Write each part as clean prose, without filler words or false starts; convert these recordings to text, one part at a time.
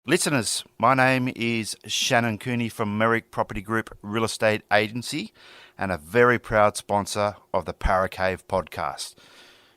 Listeners, my name is Shannon Cooney from Merrick Property Group Real Estate Agency and a very proud sponsor of the Paracave podcast.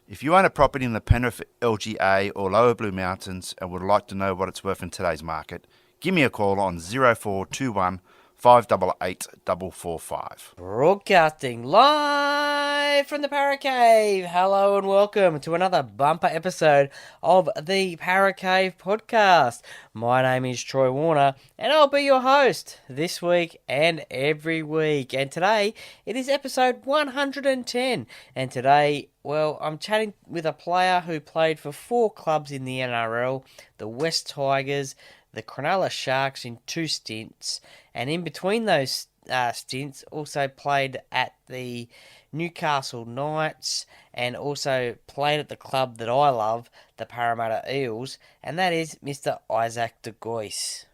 If you own a property in the Penrith LGA or Lower Blue Mountains and would like to know what it's worth in today's market, give me a call on 0421 588 445. Broadcasting live from the Paracave. Hello and welcome to another bumper episode of the Paracave podcast. My name is Troy Warner and I'll be your host this week and every week. And today it is episode 110. And today, well, I'm chatting with a player who played for 4 clubs in the NRL, the West Tigers, the Cronulla Sharks in 2 stints, and in between those stints also played at the Newcastle Knights and also played at the club that I love, the Parramatta Eels, and that is Mr. Isaac De Gois.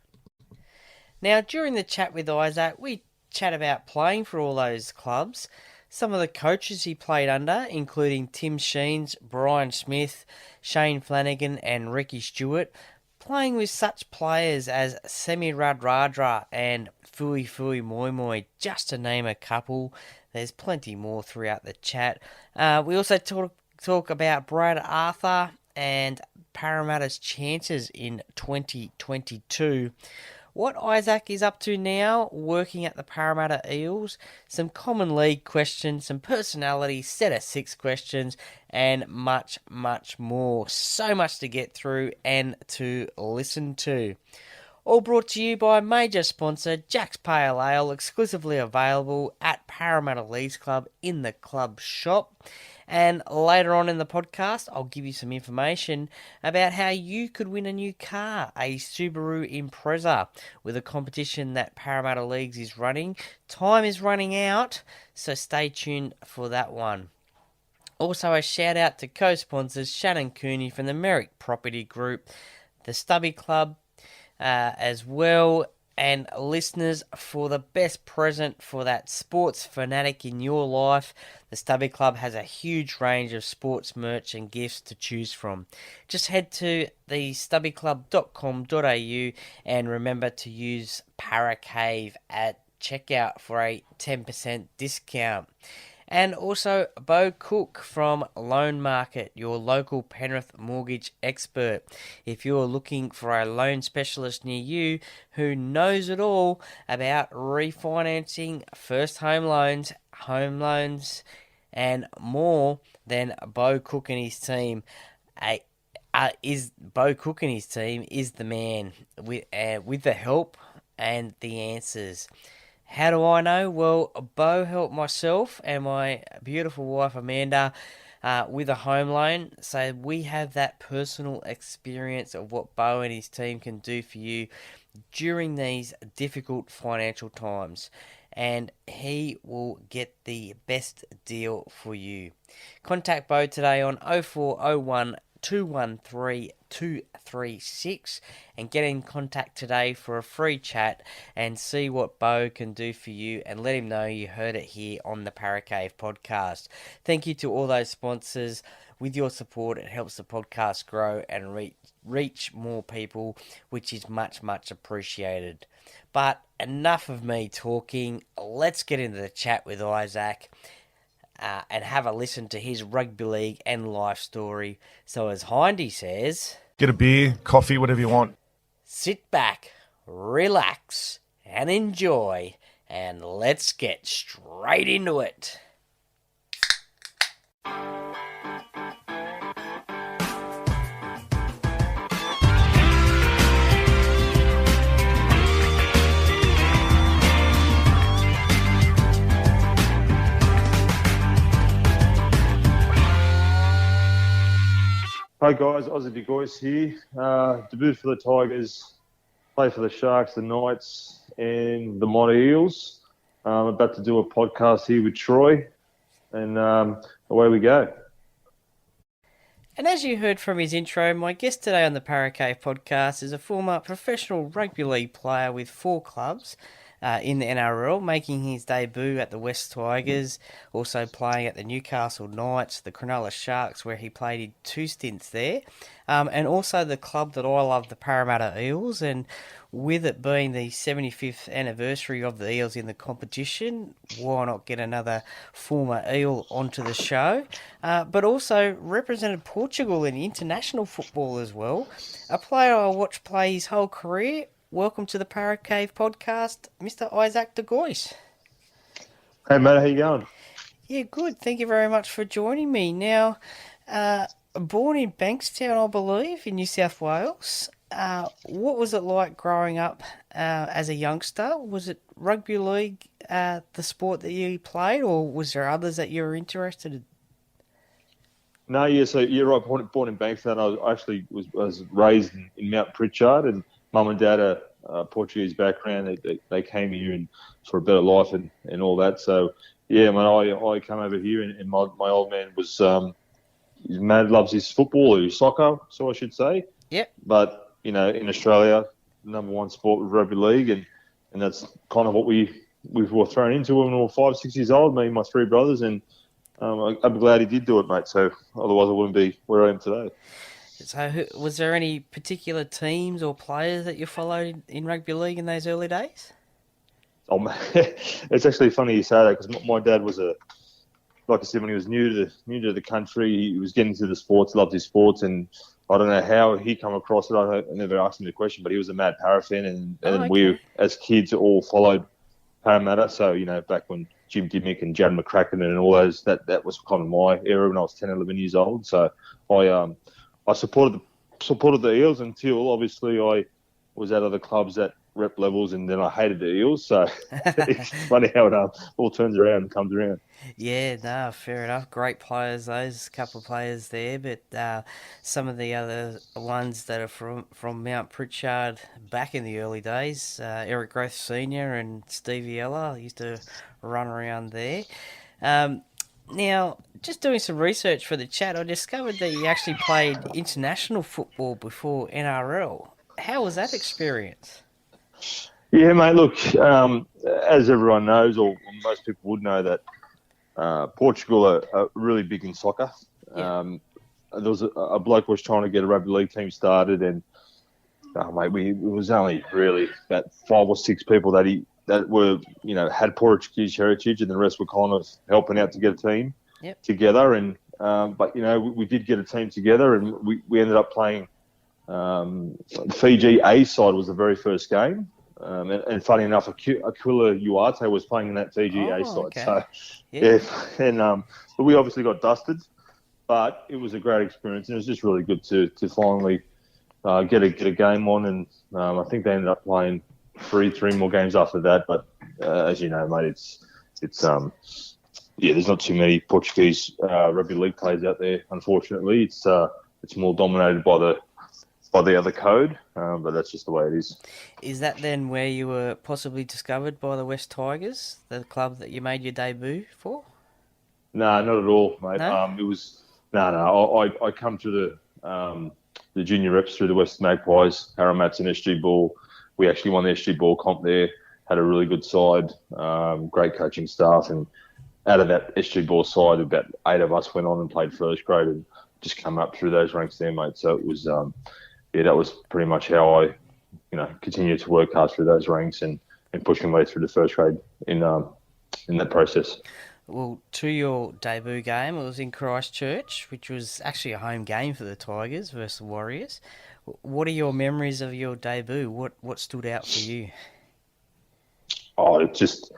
Now, during the chat with Isaac, we chat about playing for all those clubs, some of the coaches he played under, including Tim Sheens, Brian Smith, Shane Flanagan and Ricky Stuart, playing with such players as Radradra and Footy Moi Moi, just to name a couple. There's plenty more throughout the chat. We also talk about Brad Arthur and Parramattas' chances in 2022. What Isaac is up to now, working at the Parramatta Eels, some common league questions, some personality, set of 6 questions, and much, much more. So much to get through and to listen to. All brought to you by major sponsor Jack's Pale Ale, exclusively available at Parramatta Leagues Club in the club shop. And later on in the podcast, I'll give you some information about how you could win a new car, a Subaru Impreza, with a competition that Parramatta Leagues is running. Time is running out, so stay tuned for that one. Also, a shout out to co-sponsors Shannon Cooney from the Merrick Property Group, the Stubby Club as well, and listeners, for the best present for that sports fanatic in your life, the Stubby Club has a huge range of sports merch and gifts to choose from. Just head to the stubbyclub.com.au and remember to use Paracave at checkout for a 10% discount. And also Bo Cook from Loan Market, your local Penrith mortgage expert. If you're looking for a loan specialist near you who knows it all about refinancing, first home loans, and more, then Bo Cook and his team is the man with the help and the answers. How do I know? Well, Bo helped myself and my beautiful wife Amanda with a home loan, so we have that personal experience of what Bo and his team can do for you during these difficult financial times, and he will get the best deal for you. Contact Bo today on 0401 213 236 and get in contact today for a free chat and see what Bo can do for you, and let him know you heard it here on the Paracave podcast. Thank you to all those sponsors. With your support, it helps the podcast grow and reach more people, which is much, much appreciated. But enough of me talking. Let's get into the chat with Isaac. And have a listen to his rugby league and life story. So as Hindy says, get a beer, coffee, whatever you want. Sit back, relax, and enjoy. And let's get straight into it. Hi guys, Isaac De Gois here. Debut for the Tigers, play for the Sharks, the Knights, and the Parramatta Eels. I'm about to do a podcast here with Troy, and away we go. And as you heard from his intro, my guest today on the Paracave podcast is a former professional rugby league player with 4 clubs, in the NRL, making his debut at the West Tigers, also playing at the Newcastle Knights, the Cronulla Sharks, where he played in 2 stints there, and also the club that I love, the Parramatta Eels. And with it being the 75th anniversary of the Eels in the competition, why not get another former Eel onto the show? But also represented Portugal in international football as well. A player I watched play his whole career. Welcome to the Para Cave podcast, Mr. Isaac De Gois. Hey, mate, how you going? Yeah, good. Thank you very much for joining me. Now, born in Bankstown, I believe, in New South Wales. What was it like growing up as a youngster? Was it rugby league, the sport that you played, or was there others that you were interested in? No, yeah, so you're right. Born in Bankstown. I actually was raised in Mount Pritchard, and mum and dad are Portuguese background. They came here for a better life and all that. So yeah, man, I come over here, and my old man was he's mad, loves his football or his soccer, so I should say. Yep. But in Australia, the number one sport was rugby league, and that's kind of what we were thrown into when we were 5, 6 years old. Me and my 3 brothers, and I'm glad he did do it, mate. So otherwise, I wouldn't be where I am today. So, was there any particular teams or players that you followed in rugby league in those early days? Oh, man. It's actually funny you say that, because my dad was like I said, when he was new to the country, he was getting into the sports, loved his sports, and I don't know how he come across it. I never asked him the question, but he was a mad Para fan, and we, as kids, all followed Parramatta. So, back when Jim Dimmick and Jad McCracken and all those, that was kind of my era when I was 10, 11 years old. So I supported the Eels until obviously I was at other clubs at rep levels, and then I hated the Eels. So it's funny how it all turns around and comes around. Yeah, no, fair enough. Great players, those couple of players there, but some of the other ones that are from Mount Pritchard back in the early days, Eric Groth Senior and Stevie Ella used to run around there. Now, just doing some research for the chat, I discovered that you actually played international football before NRL. How was that experience? Yeah, mate, look, as everyone knows, or most people would know, that Portugal are really big in soccer. Yeah. There was a bloke was trying to get a rugby league team started, and mate, it was only really about 5 or 6 people that were had Portuguese heritage, and the rest were kind of helping out to get a team together. And but we did get a team together, and we ended up playing. Fiji A side was the very first game. And funny enough, Aquila Uarte was playing in that Fiji A side. Okay. So, yeah, and but we obviously got dusted, but it was a great experience, and it was just really good to finally get a game on. And I think they ended up playing three more games after that. But as you know, mate, it's there's not too many Portuguese rugby league players out there. Unfortunately, it's more dominated by the other code, but that's just the way it is. Is that then where you were possibly discovered by the West Tigers, the club that you made your debut for? No, not at all, mate. No? It was I come through the junior reps through the West Magpies, Parramattas and SG Ball. We actually won the SG Ball comp there. Had a really good side, great coaching staff, and out of that SG Ball side, about 8 of us went on and played first grade and just come up through those ranks there, mate. So it was. That was pretty much how I, continued to work hard through those ranks and push my way through the first grade in that process. Well, to your debut game, it was in Christchurch, which was actually a home game for the Tigers versus the Warriors. What are your memories of your debut? What stood out for you? Oh, it's just,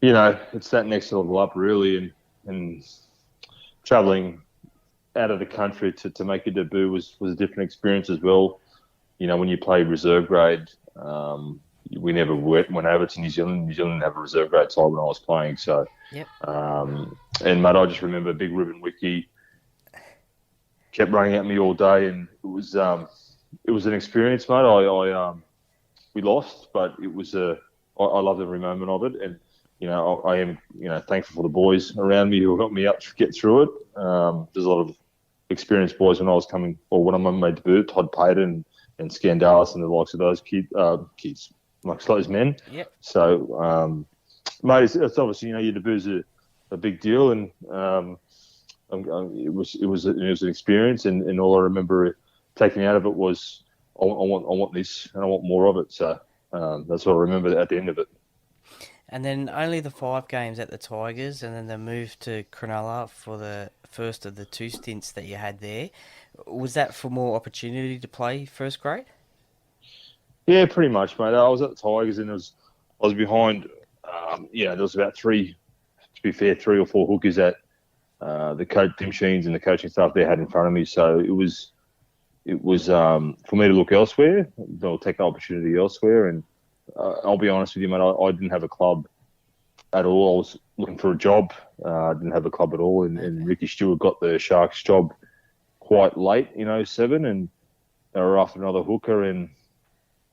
it's that next level up really, and travelling out of the country to make a debut was a different experience as well. When you play reserve grade, we never went over to New Zealand. New Zealand didn't have a reserve grade side when I was playing. So, Yep. And mate, I just remember Big Ruben Wiki kept running at me all day, and it was an experience, mate. We lost, but it was I loved every moment of it, and I am thankful for the boys around me who helped me out to get through it. There's a lot of experienced boys when I made my debut, Todd Payton and Scandalis and the likes of those kids, amongst those men. Yep. So, mate, it's obviously, your debut's a big deal, and it was an experience, and all I remember taking out of it was I want this and I want more of it. So that's what I remember at the end of it. And then only the 5 games at the Tigers, and then the move to Cronulla for the first of the 2 stints that you had there. Was that for more opportunity to play first grade? Yeah, pretty much, mate. I was at the Tigers, and I was behind. There was about 3 or 4 hookers that the coach Tim Sheens and the coaching staff there had in front of me. So it was for me to look elsewhere. They'll take the opportunity elsewhere, and I'll be honest with you, mate. I didn't have a club at all. I was looking for a job. I didn't have a club at all, and Ricky Stuart got the Sharks job quite late in 2007, and they were after another hooker, and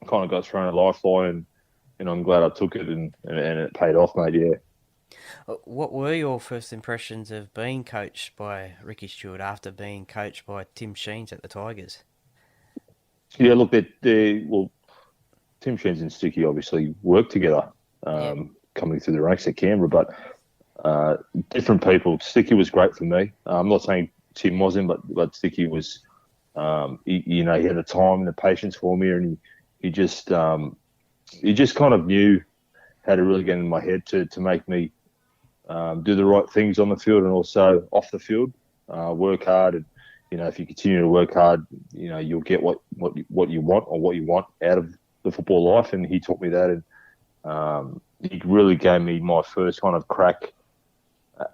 I kind of got thrown a lifeline, and I'm glad I took it, and it paid off, mate. Yeah. What were your first impressions of being coached by Ricky Stuart after being coached by Tim Sheens at the Tigers? Yeah, look, Tim Sheens and Sticky obviously worked together coming through the ranks at Canberra, but different people. Sticky was great for me. I'm not saying Tim wasn't, but Sticky was, he had the time and the patience for me, and he just kind of knew how to really get in my head to make me do the right things on the field and also off the field. Work hard, and if you continue to work hard, you'll get what you want or what you want out of the football life. And he taught me that, and he really gave me my first kind of crack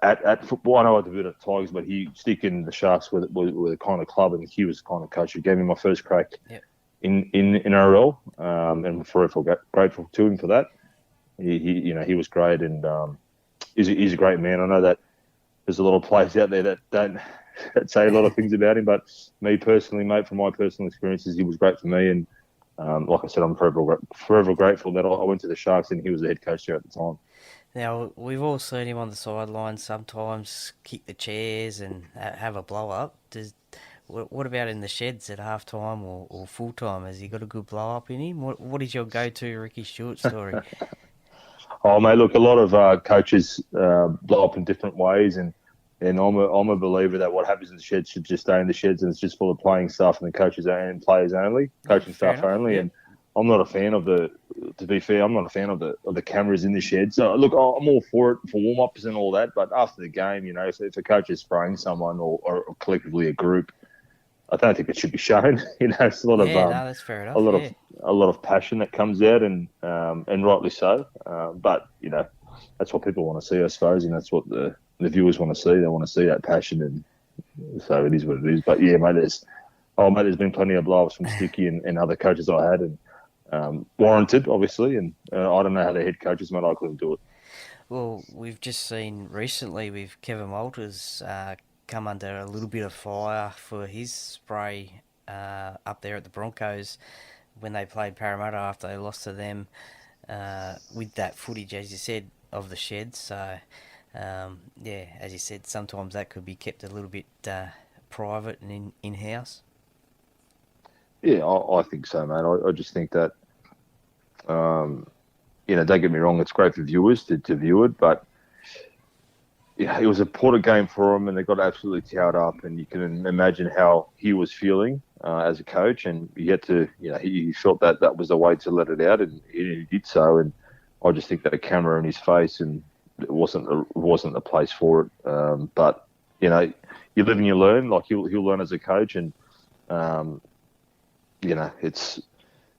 at football. I know I did at Tigers, but he stick in the Sharks were the kind of club, and he was the kind of coach who gave me my first crack in NRL, and I'm forever grateful to him for that. He was great, and he's a great man. I know that there's a lot of players out there that don't say a lot of things about him, but me personally, mate, from my personal experiences, he was great for me, and like I said, I'm forever grateful that I went to the Sharks and he was the head coach there at the time. Now, we've all seen him on the sidelines sometimes kick the chairs and have a blow-up. What about in the sheds at half-time or full-time? Has he got a good blow-up in him? What is your go-to Ricky Stewart story? Oh, mate, look, a lot of coaches blow up in different ways, and I'm a believer that what happens in the sheds should just stay in the sheds, and it's just full of playing staff and the coaches and players only, coaching staff only. Yeah. And I'm not a fan of the cameras in the sheds. So, look, I'm all for it for warm-ups and all that, but after the game, if a coach is spraying someone or collectively a group, I don't think it should be shown. It's a lot of that's fair enough. A lot of passion that comes out, and rightly so. But that's what people want to see, I suppose, and that's what the viewers want to see. They want to see that passion, and so it is what it is. But yeah, mate, there's been plenty of blow-ups from Sticky and other coaches I had, and warranted, obviously. And I don't know how the head coaches, mate, I couldn't do it. Well, we've just seen recently with Kevin Walters come under a little bit of fire for his spray up there at the Broncos when they played Parramatta after they lost to them with that footage, as you said, of the sheds. So, as you said, sometimes that could be kept a little bit private and in-house. Yeah, I think so, mate. I just think that, don't get me wrong, it's great for viewers to view it, but yeah, it was a important game for him, and they got absolutely towed up. And you can imagine how he was feeling as a coach, and he had to, he felt that was the way to let it out, and he did so. And I just think that a camera in his face, and it wasn't the place for it. But you live and you learn. Like he'll learn as a coach, and it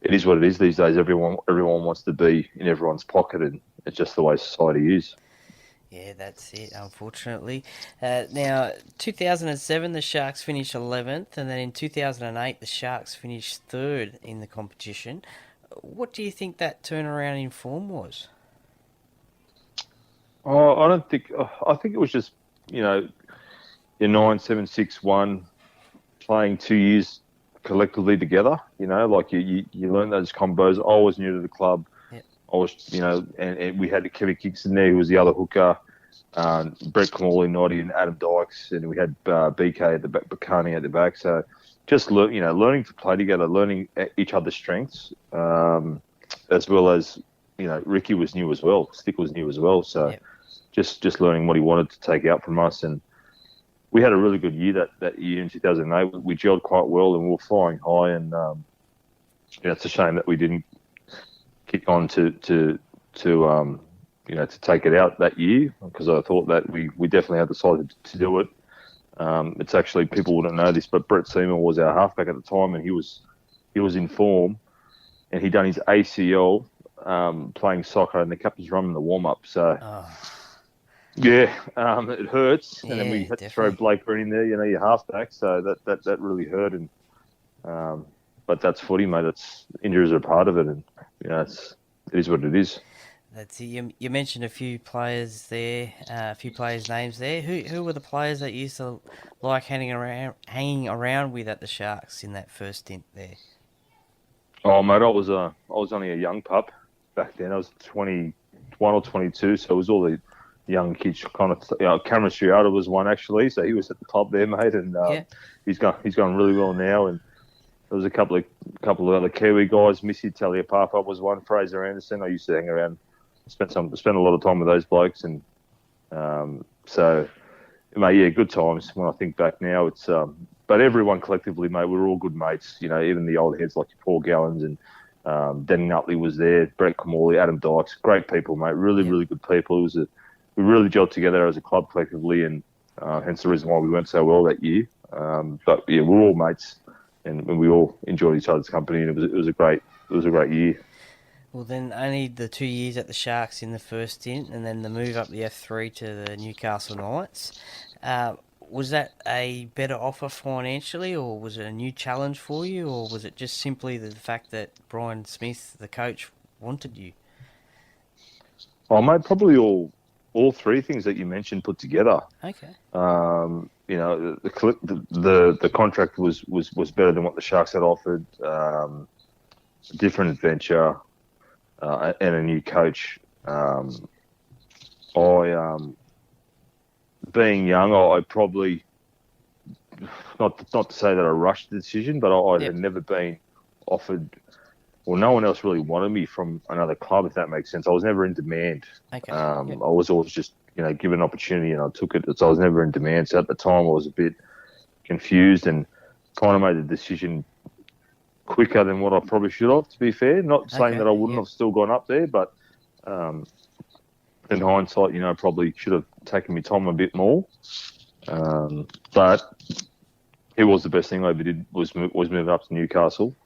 is what it is these days. Everyone wants to be in everyone's pocket, and it's just the way society is. Yeah, that's it, unfortunately. Now, 2007, the Sharks finished 11th, and then in 2008, the Sharks finished 3rd in the competition. What do you think that turnaround in form was? Oh, I think it was just, your 9-7-6-1 playing 2 years collectively together. Like you learn those combos. I was new to the club. I was, and we had Kevin Kingston there, who was the other hooker, Brett Camorley, Noddy, and Adam Dykes, and we had BK at the back, Bakani at the back. So just learning to play together, learning each other's strengths, and as well as, Ricky was new as well. Stick was new as well. So just learning what he wanted to take out from us. And we had a really good year that year in 2008. We gelled quite well and we were flying high. And it's a shame that we didn't kick on to take it out that year, because I thought that we definitely had the side to do it. It's actually, people wouldn't know this, but Brett Seaman was our halfback at the time, and he was in form, and he'd done his ACL playing soccer, and the captain's running the warm up. So it hurts, and then we had to throw Blake Green in there, your halfback. So that really hurt, and but that's footy, mate. That's injuries are a part of it, and it is what it is. That's it. You mentioned a few players there, a few players' names there. Who were the players that you used to like hanging around with at the Sharks in that first stint there? Oh, mate, I was only a young pup back then. I was 21 or 22, so it was all the young kids. Kind of, Cameron Stuart was one actually, so he was at the club there, mate, and he's going really well now. And there was a couple of other Kiwi guys. Missy Taliapapa was one. Fraser Anderson. I used to hang around, spend a lot of time with those blokes, and so, mate, good times. When I think back now, it's but everyone collectively, mate, we were all good mates. Even the old heads like Paul Gallons and Danny Nutley was there, Brett Camorley, Adam Dykes, great people, mate. Really, really good people. We really gelled together as a club collectively, and hence the reason why we went so well that year. But we're all mates, and we all enjoyed each other's company, and it was a great year. Well, then only the 2 years at the Sharks in the first stint, and then the move up the F3 to the Newcastle Knights. Was that a better offer financially, or was it a new challenge for you, or was it just simply the fact that Brian Smith, the coach, wanted you? Oh, mate, probably all three things that you mentioned put together. Okay. The contract was better than what the Sharks had offered. A different adventure. And a new coach. Being young, I probably, not to say that I rushed the decision, but I had never been offered, or no one else really wanted me from another club, if that makes sense. I was never in demand. Okay. I was always just, given an opportunity, and I took it. So I was never in demand. So at the time, I was a bit confused and kind of made the decision quicker than what I probably should have, to be fair. Not saying that I wouldn't have still gone up there, but in hindsight, probably should have taken my time a bit more. But it was the best thing I ever did was moving up to Newcastle.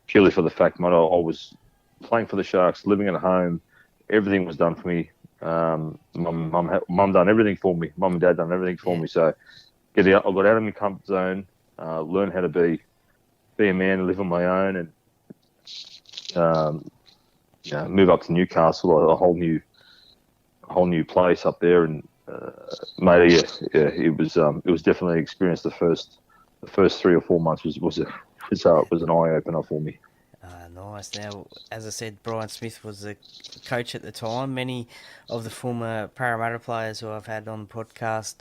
Purely for the fact, mate, I was playing for the Sharks, living at home. Everything was done for me. Mum done everything for me. Mum and dad done everything for me. So I got out of my comfort zone. Learn how to be a man and live on my own, and move up to Newcastle, a whole new place up there, and mate, it was definitely an experience. The first 3 or 4 months was an eye opener for me. Nice. Now, as I said, Brian Smith was the coach at the time. Many of the former Parramatta players who I've had on the podcast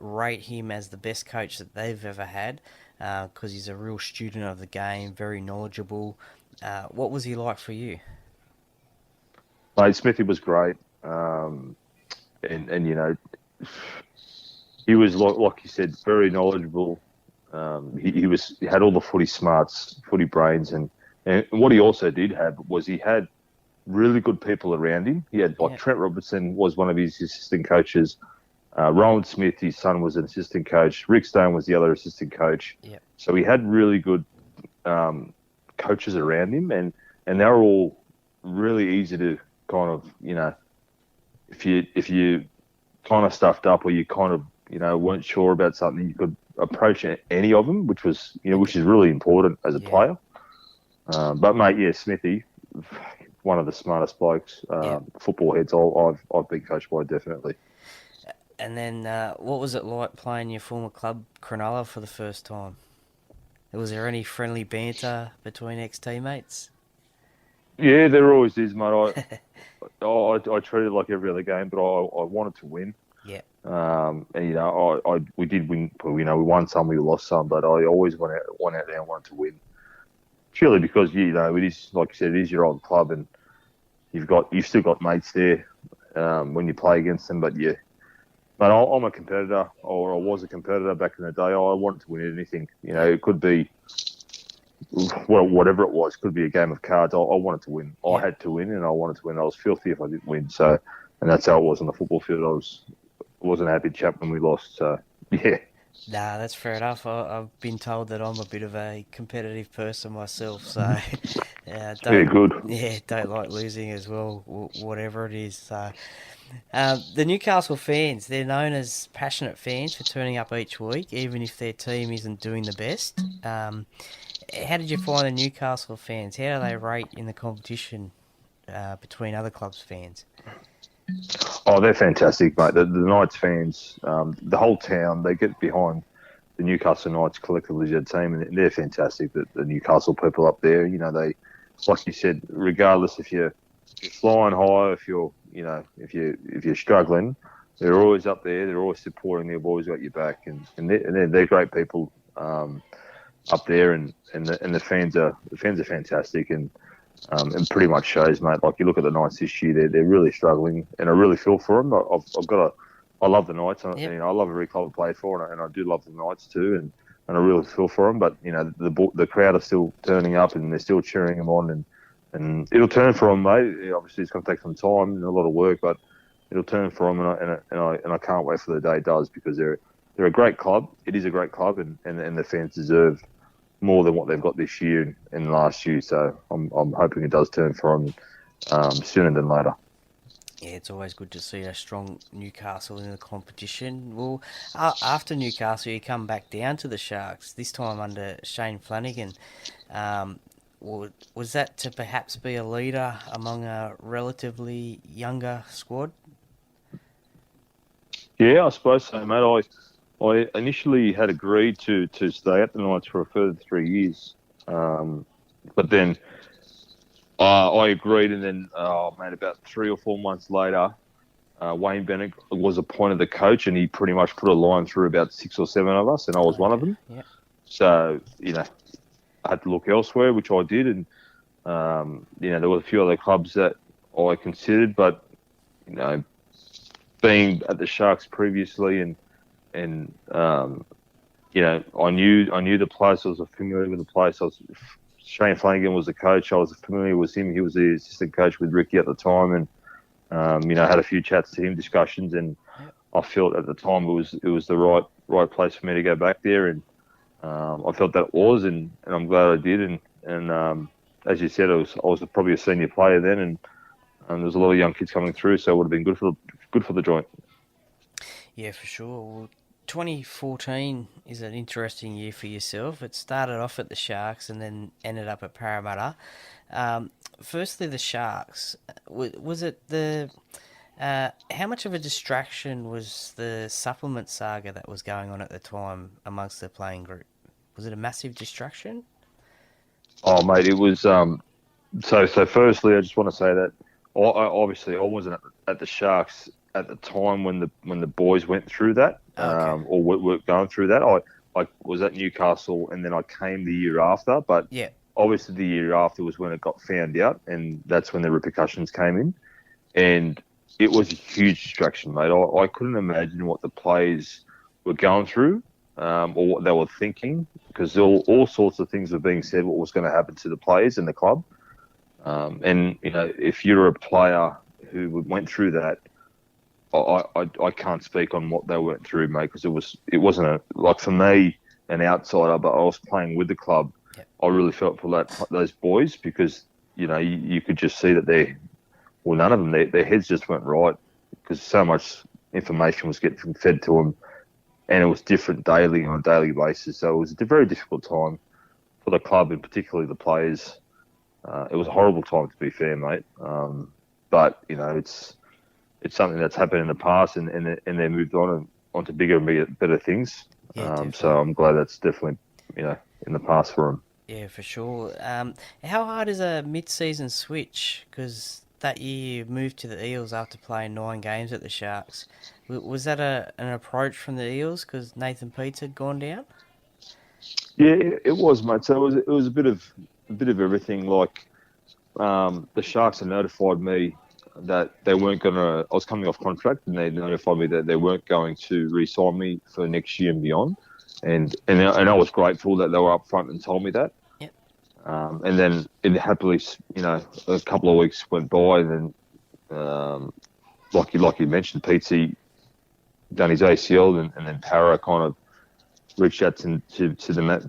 rate him as the best coach that they've ever had, because he's a real student of the game, very knowledgeable. What was he like for you? Mate, Smithy was great, he was like you said, very knowledgeable. He had all the footy smarts, footy brains, and what he also did have was he had really good people around him. He had Trent Robertson was one of his assistant coaches. Rowan Smith, his son, was an assistant coach. Rick Stone was the other assistant coach. Yep. So he had really good coaches around him, and they were all really easy to kind of, if you kind of stuffed up or you kind of, weren't sure about something, you could approach any of them, which was, which is really important as a player. But mate, Smithy, one of the smartest blokes, football heads I've been coached by, definitely. And then, what was it like playing your former club, Cronulla, for the first time? Was there any friendly banter between ex-teammates? Yeah, there always is, mate. I treated it like every other game, but I wanted to win. Yeah. And we did win. We won some, we lost some, but I always went out there and wanted to win. purely because it is, like you said, it is your old club, and you've still got mates there when you play against them. But yeah, but I'm a competitor, or I was a competitor back in the day. I wanted to win anything. It could be whatever it was. Could be a game of cards. I wanted to win. I had to win, and I wanted to win. I was filthy if I didn't win. So, and that's how it was on the football field. Wasn't a happy chap when we lost. So yeah. Nah, that's fair enough. I've been told that I'm a bit of a competitive person myself, so don't like losing as well, whatever it is. So, the Newcastle fans, they're known as passionate fans for turning up each week, even if their team isn't doing the best. How did you find the Newcastle fans? How do they rate in the competition between other clubs' fans? Oh, they're fantastic, mate. The Knights fans, the whole town, they get behind the Newcastle Knights collectively as a team, and they're fantastic. The Newcastle people up there, they, like you said, regardless if you're flying high, if you're struggling, they're always up there. They're always supporting. They've always got your back, and they're great people up there, and the fans are fantastic, and pretty much shows, mate. Like you look at the Knights this year, they're really struggling, and I really feel for them. I love the Knights. Yep. I love every club I play for, and I do love the Knights too, and I really feel for them. But the crowd are still turning up, and they're still cheering them on, and it'll turn for them, mate. Obviously, it's going to take some time and a lot of work, but it'll turn for them, and I can't wait for the day it does, because they're a great club. It is a great club, and the fans deserve more than what they've got this year and last year. So I'm hoping it does turn for them sooner than later. Yeah, it's always good to see a strong Newcastle in the competition. Well, after Newcastle, you come back down to the Sharks, this time under Shane Flanagan. Was that to perhaps be a leader among a relatively younger squad? Yeah, I suppose so, mate. I initially had agreed to stay at the Knights for a further 3 years, but then I agreed, and then mate, about 3 or 4 months later, Wayne Bennett was appointed the coach, and he pretty much put a line through about 6 or 7 of us, and I was one of them. Yeah. So I had to look elsewhere, which I did, and there were a few other clubs that I considered, but being at the Sharks previously, and I knew the place. I was familiar with the place. Shane Flanagan was the coach. I was familiar with him. He was the assistant coach with Ricky at the time, and had a few chats to him, discussions, and I felt at the time it was the right place for me to go back there, and I felt that it was, and I'm glad I did, and as you said, I was probably a senior player then, and there was a lot of young kids coming through, so it would have been good for the joint. Yeah, for sure. Well, 2014 is an interesting year for yourself. It started off at the Sharks and then ended up at Parramatta. Firstly, the Sharks. Was it how much of a distraction was the supplement saga that was going on at the time amongst the playing group? Was it a massive distraction? Oh, mate, it was. So firstly, I just want to say that obviously I wasn't at the Sharks at the time when the boys went through that, Okay. or were going through that. I was at Newcastle, and then I came the year after. But Yeah. obviously the year after was when it got found out, and that's when the repercussions came in, and it was a huge distraction, mate. I couldn't imagine what the players were going through, or what they were thinking, because all sorts of things were being said. What was going to happen to the players and the club, and if you're a player who went through that, I can't speak on what they went through, mate, because it wasn't like, for me, an outsider, but I was playing with the club. Yeah. I really felt for those boys, because you could just see that none of them, their heads just weren't right, because so much information was getting fed to them, and it was different daily on a daily basis. So it was a very difficult time for the club, and particularly the players. It was a horrible time, to be fair, mate. But it's something that's happened in the past, and they moved on to bigger and better things. Yeah, So I'm glad that's definitely in the past for them. Yeah, for sure. How hard is a mid-season switch? Because that year you moved to the Eels after playing 9 games at the Sharks. Was that an approach from the Eels because Nathan Peets had gone down? Yeah, it was, mate. So it was a bit of a bit of everything. Like the Sharks had notified me that they weren't going to. I was coming off contract, and they notified me that they weren't going to re-sign me for next year and beyond. And I was grateful that they were upfront and told me that. Yep. And then it happily, a couple of weeks went by, and then like you mentioned, PT done his ACL, and then Para kind of reached out to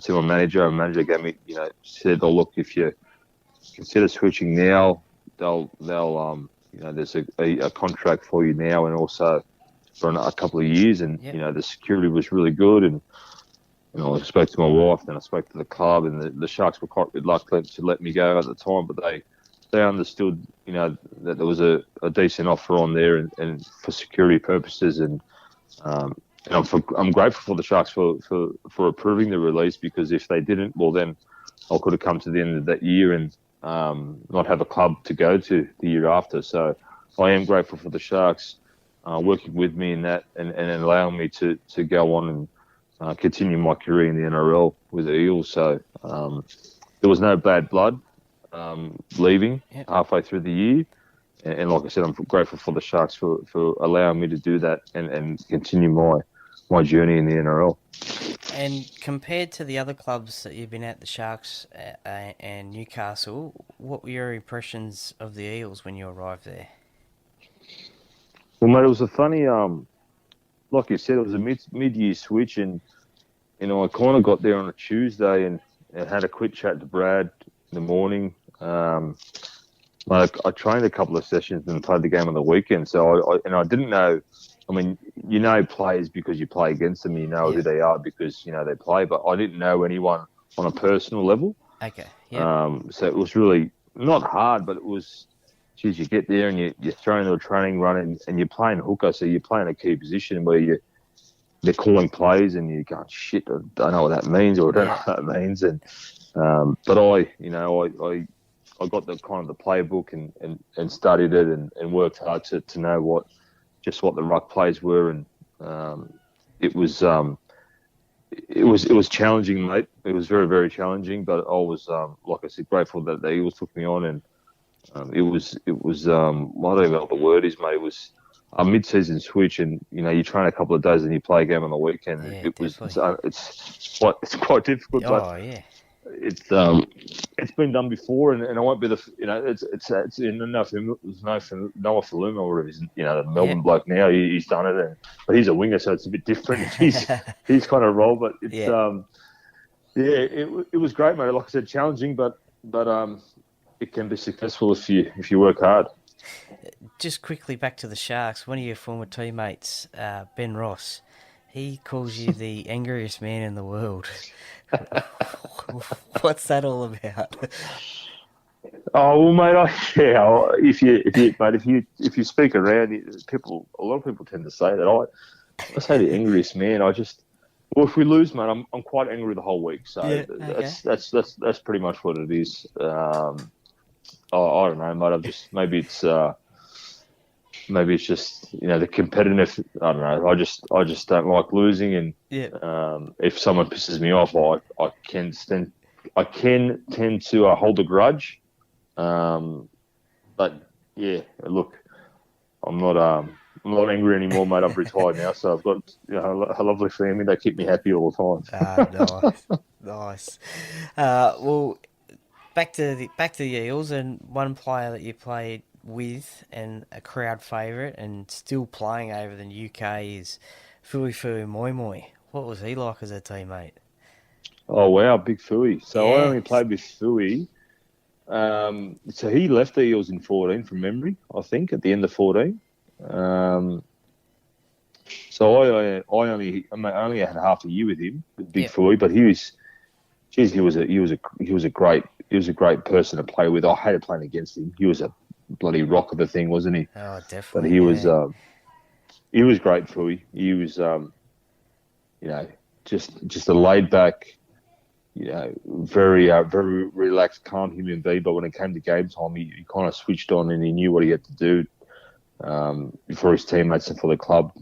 my manager, and manager gave me, said, "Oh, look, if you consider switching now, they'll there's a contract for you now, and also for a couple of years, and the security was really good." And I spoke to my wife, then I spoke to the club, and the Sharks were quite reluctant to let me go at the time, but they understood, that there was a decent offer on there, and for security purposes, and I'm grateful for the Sharks for approving the release, because if they didn't, well, then I could have come to the end of that year and not have a club to go to the year after. So I am grateful for the Sharks working with me in that, and allowing me to go on and continue my career in the NRL with the Eels. So there was no bad blood leaving halfway through the year. And like I said, I'm grateful for the Sharks for allowing me to do that and continue my journey in the NRL. And compared to the other clubs that you've been at, the Sharks and Newcastle, what were your impressions of the Eels when you arrived there? Well, mate, it was a funny, like you said, it was a mid-year switch, and I kind of got there on a Tuesday and had a quick chat to Brad in the morning. I trained a couple of sessions and played the game on the weekend, so I didn't know. I mean, players because you play against them, who they are because they play, but I didn't know anyone on a personal level. Okay. Yeah. So it was really not hard, but it was. Geez, you get there and you're thrown into a training run, and you're playing hooker, so you're playing a key position where they're calling plays, and you're going, shit, I don't know what that means, or I don't know what that means, and but I got the kind of the playbook and studied it and worked hard to know what the ruck plays were, and it was challenging, mate. It was very, very challenging, but I was like I said, grateful that the Eagles took me on, and it was I don't even know what the word is, mate. It was a mid-season switch, and you train a couple of days and you play a game on the weekend. Yeah, it's quite difficult. Oh yeah. It's been done before, and I won't be it's in Noah Faluma or whatever, the Melbourne bloke now. He's done it, but he's a winger, so it's a bit different. He's kind of role, but it's it was great, mate. Like I said, challenging, but it can be successful if you work hard. Just quickly back to the Sharks. One of your former teammates, Ben Ross, he calls you the angriest man in the world. What's that all about? Oh well, mate. If you speak around, a lot of people tend to say that. I say the angriest man. If we lose, mate, I'm quite angry the whole week. So that's pretty much what it is. I don't know, mate. Maybe it's just the competitive. I don't know. I just don't like losing, and if someone pisses me off, I can tend to hold a grudge. But yeah, look, I'm not angry anymore, mate. I've retired now, so I've got a lovely family. They keep me happy all the time. Nice. Well, back to the Eels, and one player that you played with and a crowd favourite and still playing over the UK is Fuifu Moimoi. What was he like as a teammate? Oh wow, big Fui. So I only played with Fui. So he left the Eels in 14 from memory, I think, at the end of 14. So I only had half a year with him, with Big Fui, but he was a great person to play with. I hated playing against him. He was a bloody rock of a thing, wasn't he? Oh, definitely. But he was great, Fui. He was just a laid back, very very relaxed, calm human being. But when it came to game time, he kind of switched on, and he knew what he had to do for his teammates and for the club.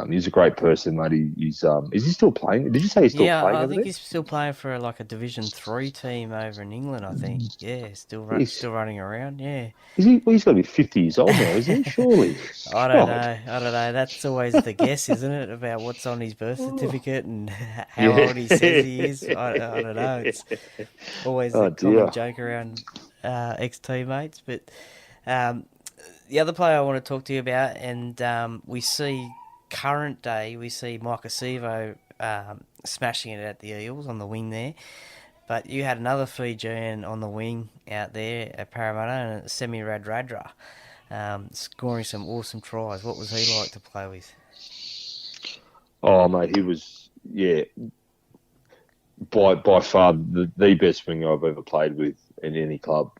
He's a great person, mate. Is he still playing? Did you say he's still Yeah, playing I over think there? he's still playing for like a Division 3 team over in England, I think. Yeah, He's, still running around, yeah. is he? Well, he's got to be 50 years old now, isn't he? Surely. I don't God. know. I don't know. That's always the guess, isn't it, about what's on his birth Oh. certificate and how Yeah. old he says he is. I don't know. It's always Oh a common dear. joke around ex-teammates. But um, the other player I want to talk to you about, and we see current day, we see Mike Acevo smashing it at the Eels on the wing there. But you had another Fijian on the wing out there at Parramatta, and it's Radradra, scoring some awesome tries. What was he like to play with? Oh mate, he was by far the best winger I've ever played with in any club.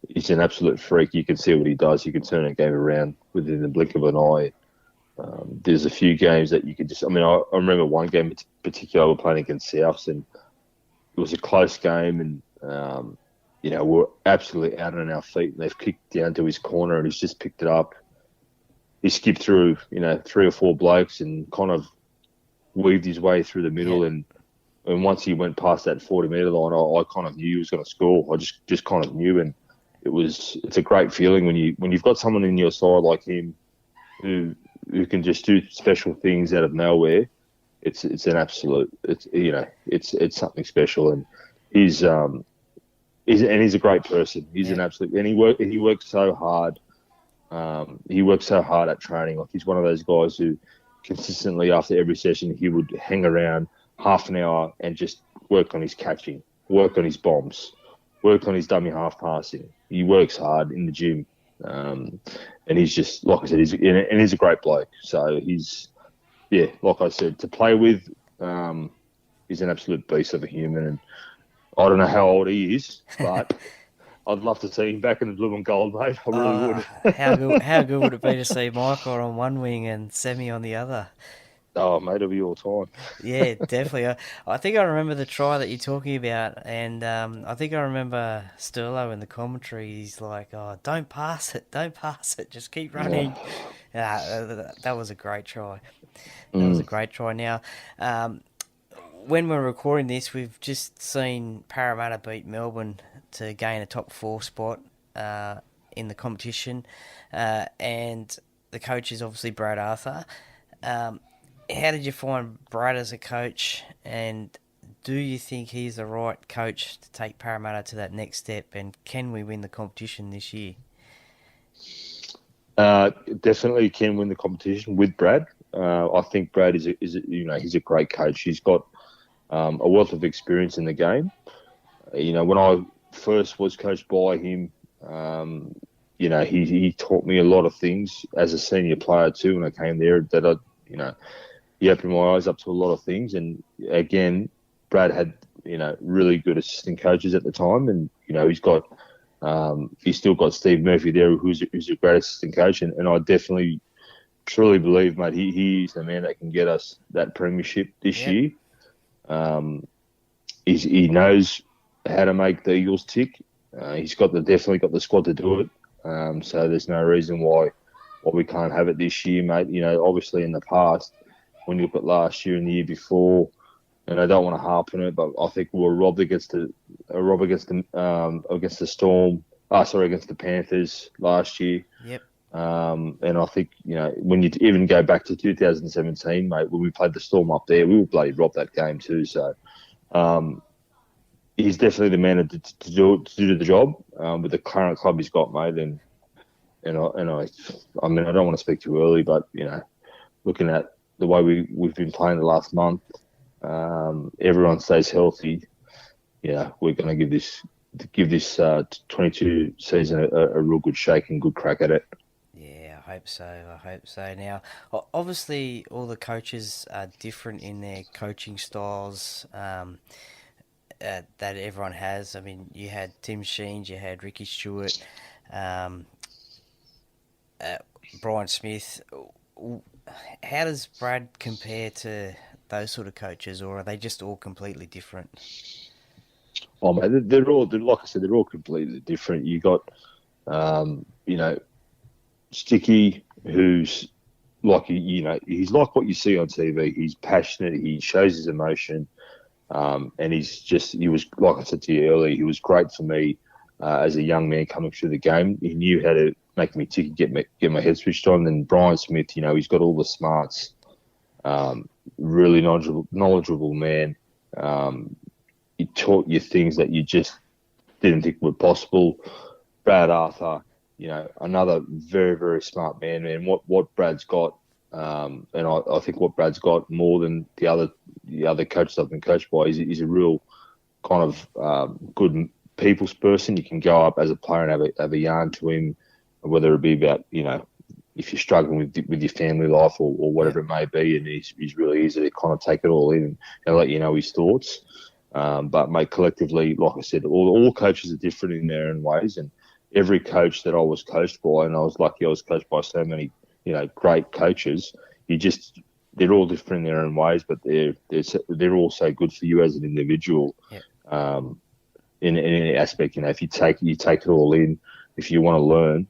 He's an absolute freak. You can see what he does. He can turn a game around within the blink of an eye. There's a few games that you could just. I mean, I remember one game in particular we were playing against Souths, and it was a close game, and we're absolutely out on our feet, and they've kicked down to his corner, and he's just picked it up. He skipped through, three or four blokes, and kind of weaved his way through the middle, Yeah. and once he went past that 40-metre line, I kind of knew he was going to score. I just kind of knew, and it's a great feeling when you've got someone in your side like him who can just do special things out of nowhere. It's an absolute. It's something special, and he's a great person. He's an Yeah. absolute, and he works so hard. He works so hard at training. Like, he's one of those guys who consistently after every session he would hang around half an hour and just work on his catching, work on his bombs, work on his dummy half passing. He works hard in the gym, and he's just, like I said, he's a great bloke. So like I said, to play with, he's an absolute beast of a human, and I don't know how old he is, but I'd love to see him back in the blue and gold, mate. I really would. How good would it be to see Michael on one wing and Semi on the other? Oh, mate, it'll be all time. Yeah, definitely. I think I remember the try that you're talking about, and I think I remember Sterlo in the commentary. He's like, "Oh, don't pass it, just keep running." That was a great try. That was a great try. Now, when we're recording this, we've just seen Parramatta beat Melbourne to gain a top 4 spot in the competition, and the coach is obviously Brad Arthur. How did you find Brad as a coach, and do you think he's the right coach to take Parramatta to that next step, and can we win the competition this year? Definitely can win the competition with Brad. I think Brad is he's a great coach. He's got a wealth of experience in the game. When I first was coached by him, he taught me a lot of things as a senior player too. When I came there, that he opened my eyes up to a lot of things. And again, Brad had really good assistant coaches at the time, and he's still got Steve Murphy there, who's a great assistant coach, and I definitely truly believe, mate, he's the man that can get us that premiership this year. He knows how to make the Eagles tick. He's definitely got the squad to do it. So there's no reason why we can't have it this year, mate. Obviously in the past, when you look at last year and the year before, and I don't want to harp on it, but I think we were robbed against the Storm. Against the Panthers last year. Yep. And I think, when you even go back to 2017, mate, when we played the Storm up there, we were bloody robbed that game too. So he's definitely the man to do the job with the current club he's got, mate. And I mean, I don't want to speak too early, but looking at the way we've been playing the last month, everyone stays healthy. We're going to give this 22 season a real good shake and good crack at it. Yeah, I hope so. Now, obviously, all the coaches are different in their coaching styles that everyone has. I mean, you had Tim Sheens, you had Ricky Stuart, Brian Smith. How does Brad compare to those sort of coaches, or are they just all completely different? Oh, mate, they're all, like I said, they're all completely different. You got, Sticky, who's he's like what you see on TV. He's passionate. He shows his emotion, and he was, like I said to you earlier, he was great for me as a young man coming through the game. He knew how to make me tick and get my head switched on. And Brian Smith, he's got all the smarts. Really knowledgeable man. He taught you things that you just didn't think were possible. Brad Arthur, another very, very smart man. And what Brad's got, and I think what Brad's got more than the other coaches I've been coached by, is a real kind of good people's person. You can go up as a player and have a yarn to him, whether it be about if you're struggling with your family life or whatever it may be, and he's really easy to kind of take it all in and let you know his thoughts. But mate, collectively, like I said, all coaches are different in their own ways, and every coach that I was coached by, and I was lucky I was coached by so many great coaches. They're all different in their own ways, but they're all so good for you as an individual. Yeah. In any aspect, if you take it all in, if you want to learn,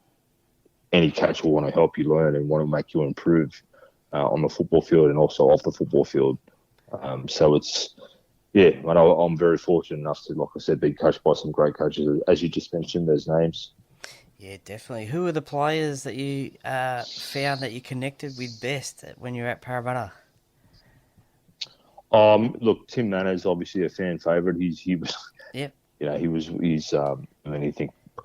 any coach will want to help you learn and want to make you improve on the football field and also off the football field. So it's, I'm very fortunate enough to, like I said, be coached by some great coaches, as you just mentioned, those names. Yeah, definitely. Who are the players that you found that you connected with best when you were at Parramatta? Look, Tim Manners, obviously a fan favourite. He was, yep. I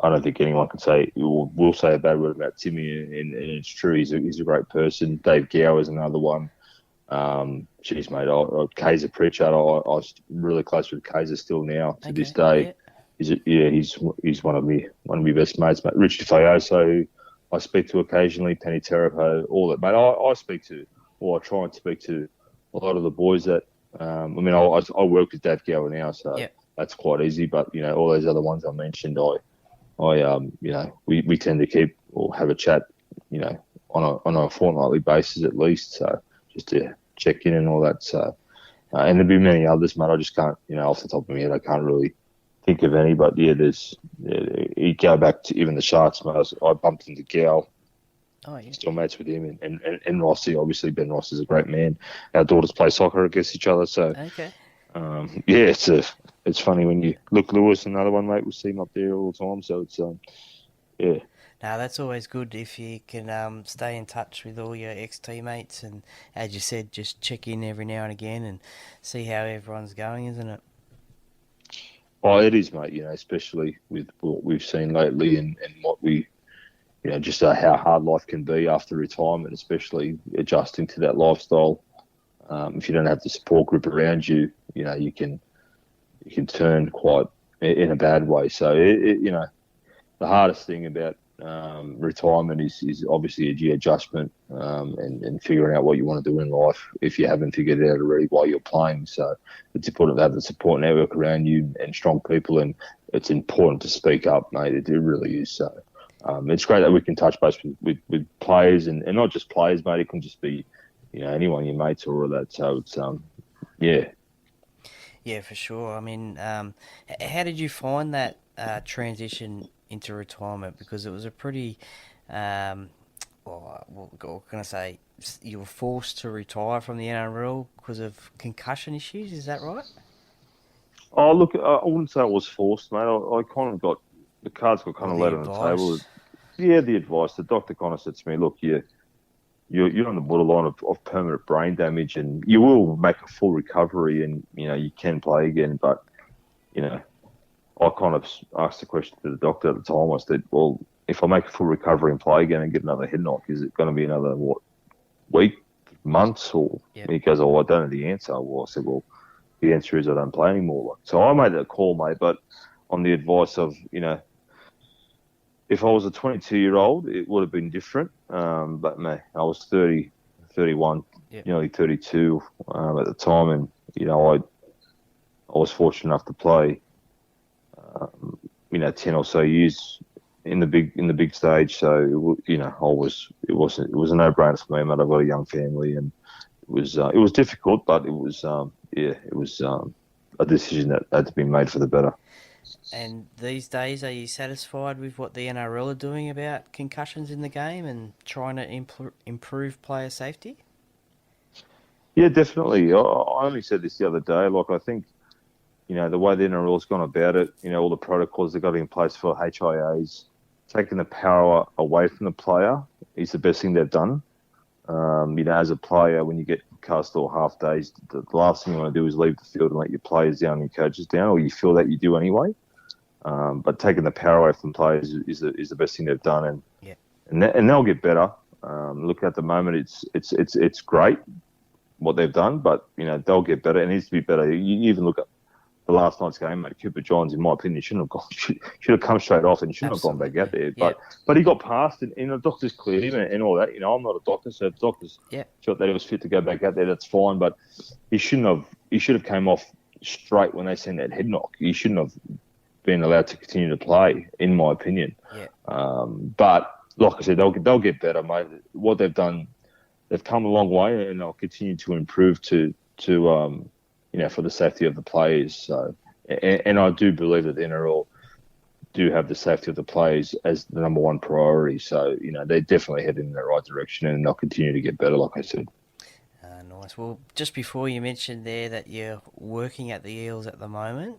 don't think anyone can say will say a bad word about Timmy, and it's true. He's a great person. Dave Gow is another one. Mate, Kaiser Pritchard. I was really close with Kaiser still now to this day. Yeah. He's one of my best mates, mate. Richard Fayoso, who I speak to occasionally. Penny Terapo, all that, mate. I speak to, or I try and speak to a lot of the boys that. I work with Dave Gower now, so that's quite easy. But all those other ones I mentioned, we tend to keep or have a chat, on a fortnightly basis at least. So just to check in and all that. So, and there'll be many others, mate. I just can't, off the top of my head, I can't really think of any. But you go back to even the Sharks, mate. I bumped into Gow. Oh, yeah. Still mates with him, and Rossi. Obviously, Ben Ross is a great man. Our daughters play soccer against each other, so okay. It's funny when you look. Lewis, another one, mate. We see him up there all the time, so it's yeah. Now that's always good if you can stay in touch with all your ex-teammates, and as you said, just check in every now and again and see how everyone's going, isn't it? Oh, it is, mate. Especially with what we've seen lately and what we. Just how hard life can be after retirement, especially adjusting to that lifestyle. If you don't have the support group around you, you can turn quite in a bad way. So, the hardest thing about retirement is obviously a adjustment and figuring out what you want to do in life if you haven't figured it out already while you're playing. So it's important to have the support network around you and strong people, and it's important to speak up, mate. It really is. So. It's great that we can touch base with players and not just players, mate. It can just be, anyone, your mates or all that. So it's, yeah. Yeah, for sure. I mean, how did you find that transition into retirement? Because it was a pretty, what can I say? You were forced to retire from the NRL because of concussion issues. Is that right? Oh, look, I wouldn't say it was forced, mate. I kind of got the cards got kind of laid on the table. Yeah, the advice. The doctor kind of said to me, look, you're on the borderline of permanent brain damage, and you will make a full recovery, and you can play again. But I kind of asked the question to the doctor at the time. I said, well, if I make a full recovery and play again and get another head knock, is it going to be another week, months, or? Yep. He goes, oh, I don't know the answer. Well, I said, well, the answer is I don't play anymore. So I made that call, mate. But on the advice of if I was a 22-year-old, it would have been different. But, man, I was 30, 31, yep. Nearly 32 at the time. And, I was fortunate enough to play, 10 or so years in the big stage. So, it was a no-brainer for me, mate. I've got a young family, and it was difficult, but it was a decision that had to be made for the better. And these days, are you satisfied with what the NRL are doing about concussions in the game and trying to improve player safety? Yeah, definitely. I only said this the other day. Like, I think, the way the NRL's gone about it, all the protocols they've got in place for HIAs, taking the power away from the player is the best thing they've done. As a player, when you get cast or half days, the last thing you want to do is leave the field and let your players down and your coaches down, or you feel that you do anyway. But taking the power away from players is the best thing they've done, and they'll get better. Look, at the moment, it's great what they've done, but they'll get better. It needs to be better. You even look at the last night's game, mate. Cooper Johns, in my opinion, shouldn't have come straight off and shouldn't have gone back out there. But he got past, and the doctors cleared him and all that. I'm not a doctor, so if the doctors felt that he was fit to go back out there, that's fine. But he shouldn't have. He should have came off straight when they sent that head knock. He shouldn't have been allowed to continue to play, in my opinion. But like I said, they'll get better, mate. What they've done, they've come a long way, and they'll continue to improve to for the safety of the players. So, and I do believe that the NRL do have the safety of the players as the number one priority. So, they're definitely heading in the right direction, and they'll continue to get better, like I said. Nice. Well, just before you mentioned there that you're working at the Eels at the moment,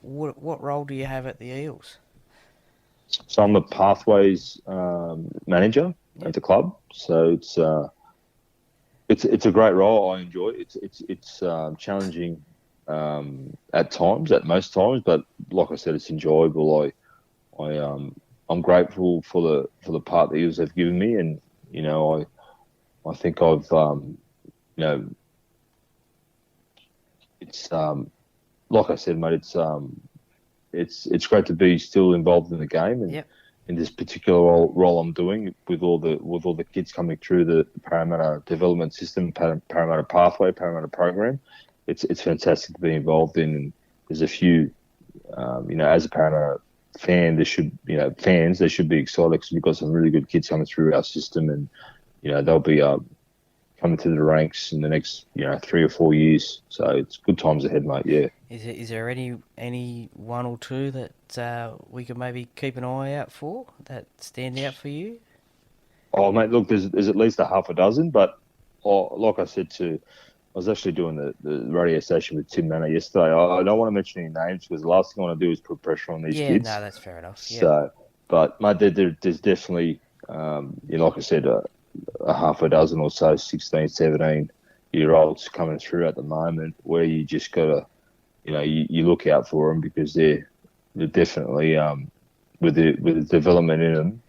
what role do you have at the Eels? So I'm the pathways manager at the club. So it's a great role. I enjoy it. It's challenging at most times, but like I said, it's enjoyable. I'm grateful for the part the Eels have given me, and I think I've it's like I said, mate. It's great to be still involved in the game, and in this particular role I'm doing with all the kids coming through the Parramatta development system, Parramatta Pathway, Parramatta program. It's fantastic to be involved in. And there's a few, as a Parramatta fan, there should be excited because we've got some really good kids coming through our system, and they'll be coming to the ranks in the next 3 or 4 years. So it's good times ahead, mate. Yeah. Is there any one or two that we could maybe keep an eye out for that stand out for you? Oh, mate, look, there's at least a half a dozen, but like I said I was actually doing the radio station with Tim Manor yesterday. I don't want to mention any names because the last thing I want to do is put pressure on these kids. Yeah, no, that's fair enough. So, but mate, there's definitely, like I said, a half a dozen or so 16, 17-year-olds coming through at the moment where you just got to, you look out for them because they're definitely, with the development in them,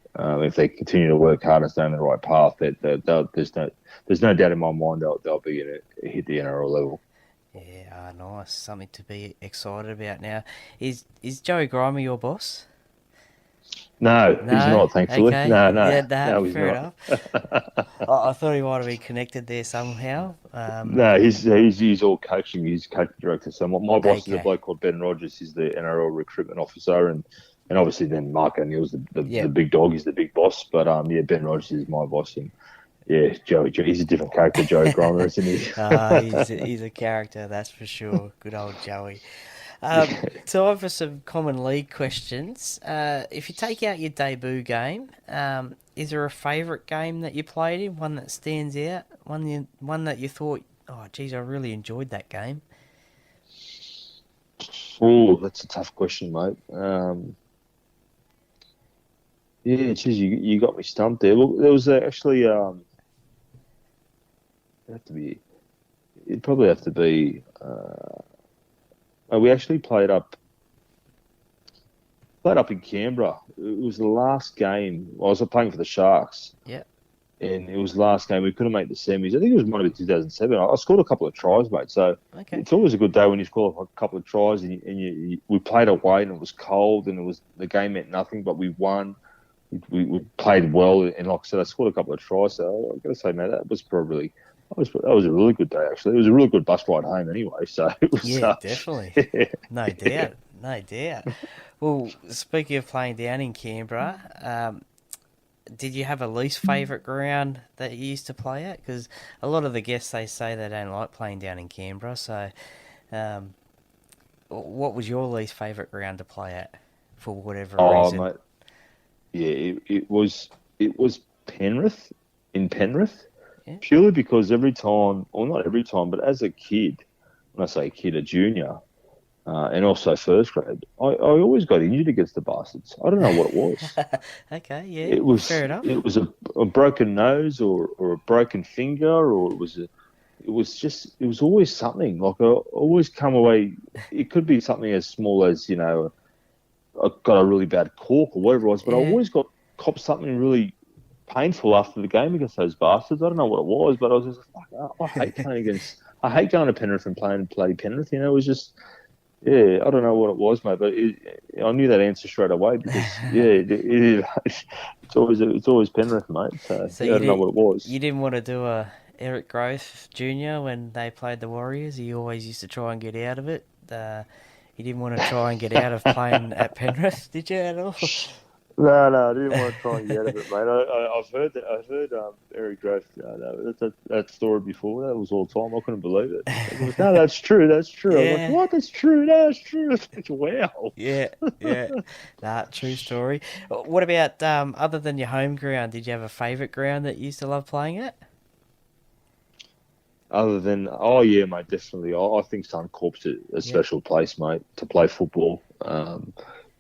if they continue to work hard and stay on the right path, there's no doubt in my mind they'll be hit the NRL level. Yeah, nice. Something to be excited about now. Is Joey Grimer your boss? No, he's not, thankfully. Okay. No, he's fair not. enough. I thought he might have been connected there somehow. No, he's all coaching. He's coaching director. So my boss is a bloke called Ben Rogers. He's the NRL recruitment officer, and obviously then Mark O'Neill's the big dog. He's the big boss. But Ben Rogers is my boss, and Joey, he's a different character, Joey Grimer, isn't he? He's a character, that's for sure. Good old Joey. Time for some common league questions. If you take out your debut game, is there a favourite game that you played in? One that stands out? One that you thought, oh, geez, I really enjoyed that game? Oh, that's a tough question, mate. Geez, you got me stumped there. Look, there was actually it'd probably have to be. We actually played up in Canberra. It was the last game. I was playing for the Sharks. Yeah. And it was the last game. We couldn't make the semis. I think it might have been 2007. I scored a couple of tries, mate. So It's always a good day when you score a couple of tries. And we played away, and it was cold, and the game meant nothing, but we won. We played well, and like I said, I scored a couple of tries. So I've got to say, man, that was a really good day, actually. It was a really good bus ride home anyway. So it was, definitely. No doubt. Well, speaking of playing down in Canberra, did you have a least favourite ground that you used to play at? Because a lot of the guests, they say they don't like playing down in Canberra. So What was your least favourite ground to play at, for whatever Oh, reason? mate, yeah, it was Penrith in Penrith, Yeah. purely because every time, or not every time, but as a kid, when I say kid, a junior, and also first grade, I always got injured against the bastards. I don't know what it was. Okay, yeah, It was fair enough. it was a broken nose or a broken finger, or it was always something. Like I always come away. It could be something as small as I got a really bad cork or whatever it was, but I Yeah. always got copped something really painful after the game against those bastards. I don't know what it was, but I was just like, I hate playing against. I hate going to Penrith and playing bloody Penrith. It was just, yeah, I don't know what it was, mate, but I knew that answer straight away because, yeah, it's always Penrith, mate. So So yeah, I don't know what it was. you didn't want to do a Eric Growth Jr. when they played the Warriors. He always used to try and get out of it. You didn't want to try and get out of playing at Penrith, did you at all? No, I didn't want to try and get out of it, mate. I've heard that. I've heard Eric Grove that story before. That was all the time. I couldn't believe it. I was, no, that's true. That's true. I was Yeah. like, what? That's true. No, that's true. Wow. Yeah, yeah. Nah, true story. What about other than your home ground? Did you have a favourite ground that you used to love playing at? Other than, oh yeah, mate, definitely. I think Suncorp's a special place, mate, to play football.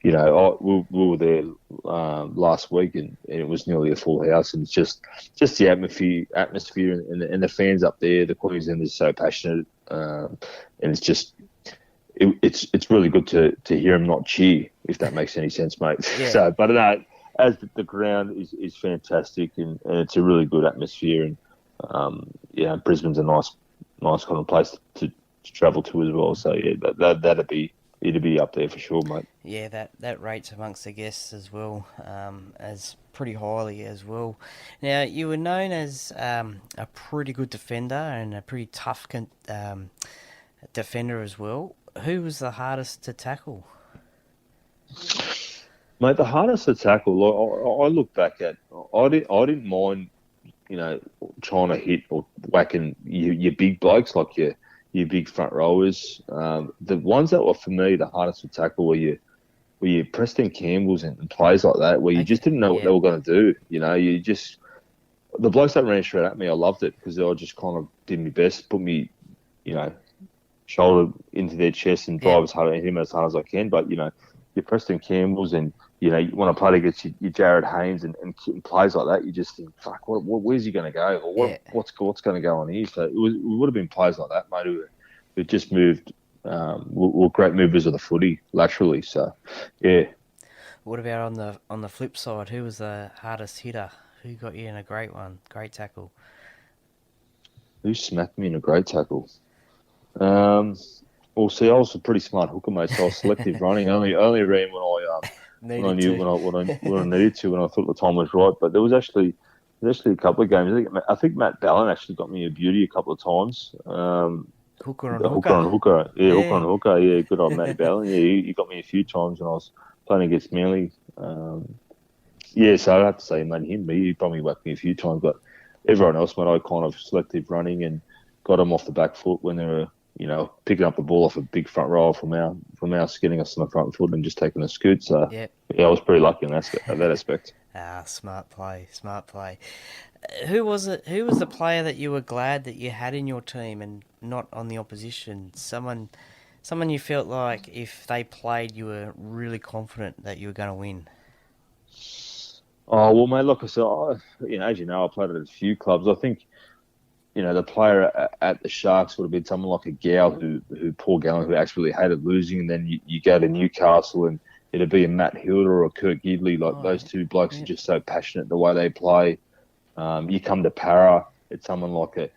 We were there last week, and it was nearly a full house, and it's just the atmosphere, and the fans up there. The Queenslanders are so passionate, and it's really good to hear them not cheer, if that makes any sense, mate. Yeah. So, but no, as the ground is fantastic, and it's a really good atmosphere, and Brisbane's a nice kind of place to travel to as well. So yeah, it'd be up there for sure, mate. Yeah, that rates amongst the guests as well, as pretty highly as well. Now, you were known as a pretty good defender and a pretty tough defender as well. Who was the hardest to tackle? Mate, the hardest to tackle, I look back at, I didn't mind, trying to hit or whacking your big blokes, like your big front rowers. The ones that were, for me, the hardest to tackle were your Preston Campbells and plays like that, where you just didn't know what they were going to do. The blokes that ran straight at me, I loved it because they just kind of did my best, put me, shoulder into their chest and drive as hard at him as hard as I can. But, your Preston Campbells and, when I played against your Jared Haynes and plays like that, you just think, fuck, where's he going to go? Or what's going to go on here? So it would have been plays like that, mate, who just moved, were great movers of the footy laterally. So, yeah. What about on the flip side? Who was the hardest hitter? Who got you in a great great tackle? Who smacked me in a great tackle? Well, see, I was a pretty smart hooker, mate, so I was selective running. Only ran when I needed to, when I thought the time was right. But there was actually a couple of games. I think Matt Ballin actually got me a beauty a couple of times. Hooker on hooker. Yeah, hooker on hooker. Yeah, good old Matt Ballin. Yeah, he got me a few times when I was playing against Manly. So I'd have to say, mate, he probably whacked me a few times. But everyone else, mate, I kind of selective running and got them off the back foot when they were, picking up the ball off a big front row from our getting us on the front foot and just taking a scoot. So yeah, I was pretty lucky in that aspect. Smart play. Who was the player that you were glad that you had in your team and not on the opposition? Someone you felt like if they played, you were really confident that you were going to win. Oh well, mate. Look, I said, as you know, I played at a few clubs. I think, the player at the Sharks would have been someone like a Gal, who Paul Gallen, who actually hated losing, and then you go to Newcastle and it'd be a Matt Hilder or a Kurt Gidley. Those two blokes are just so passionate the way they play. You come to Para, it's someone like a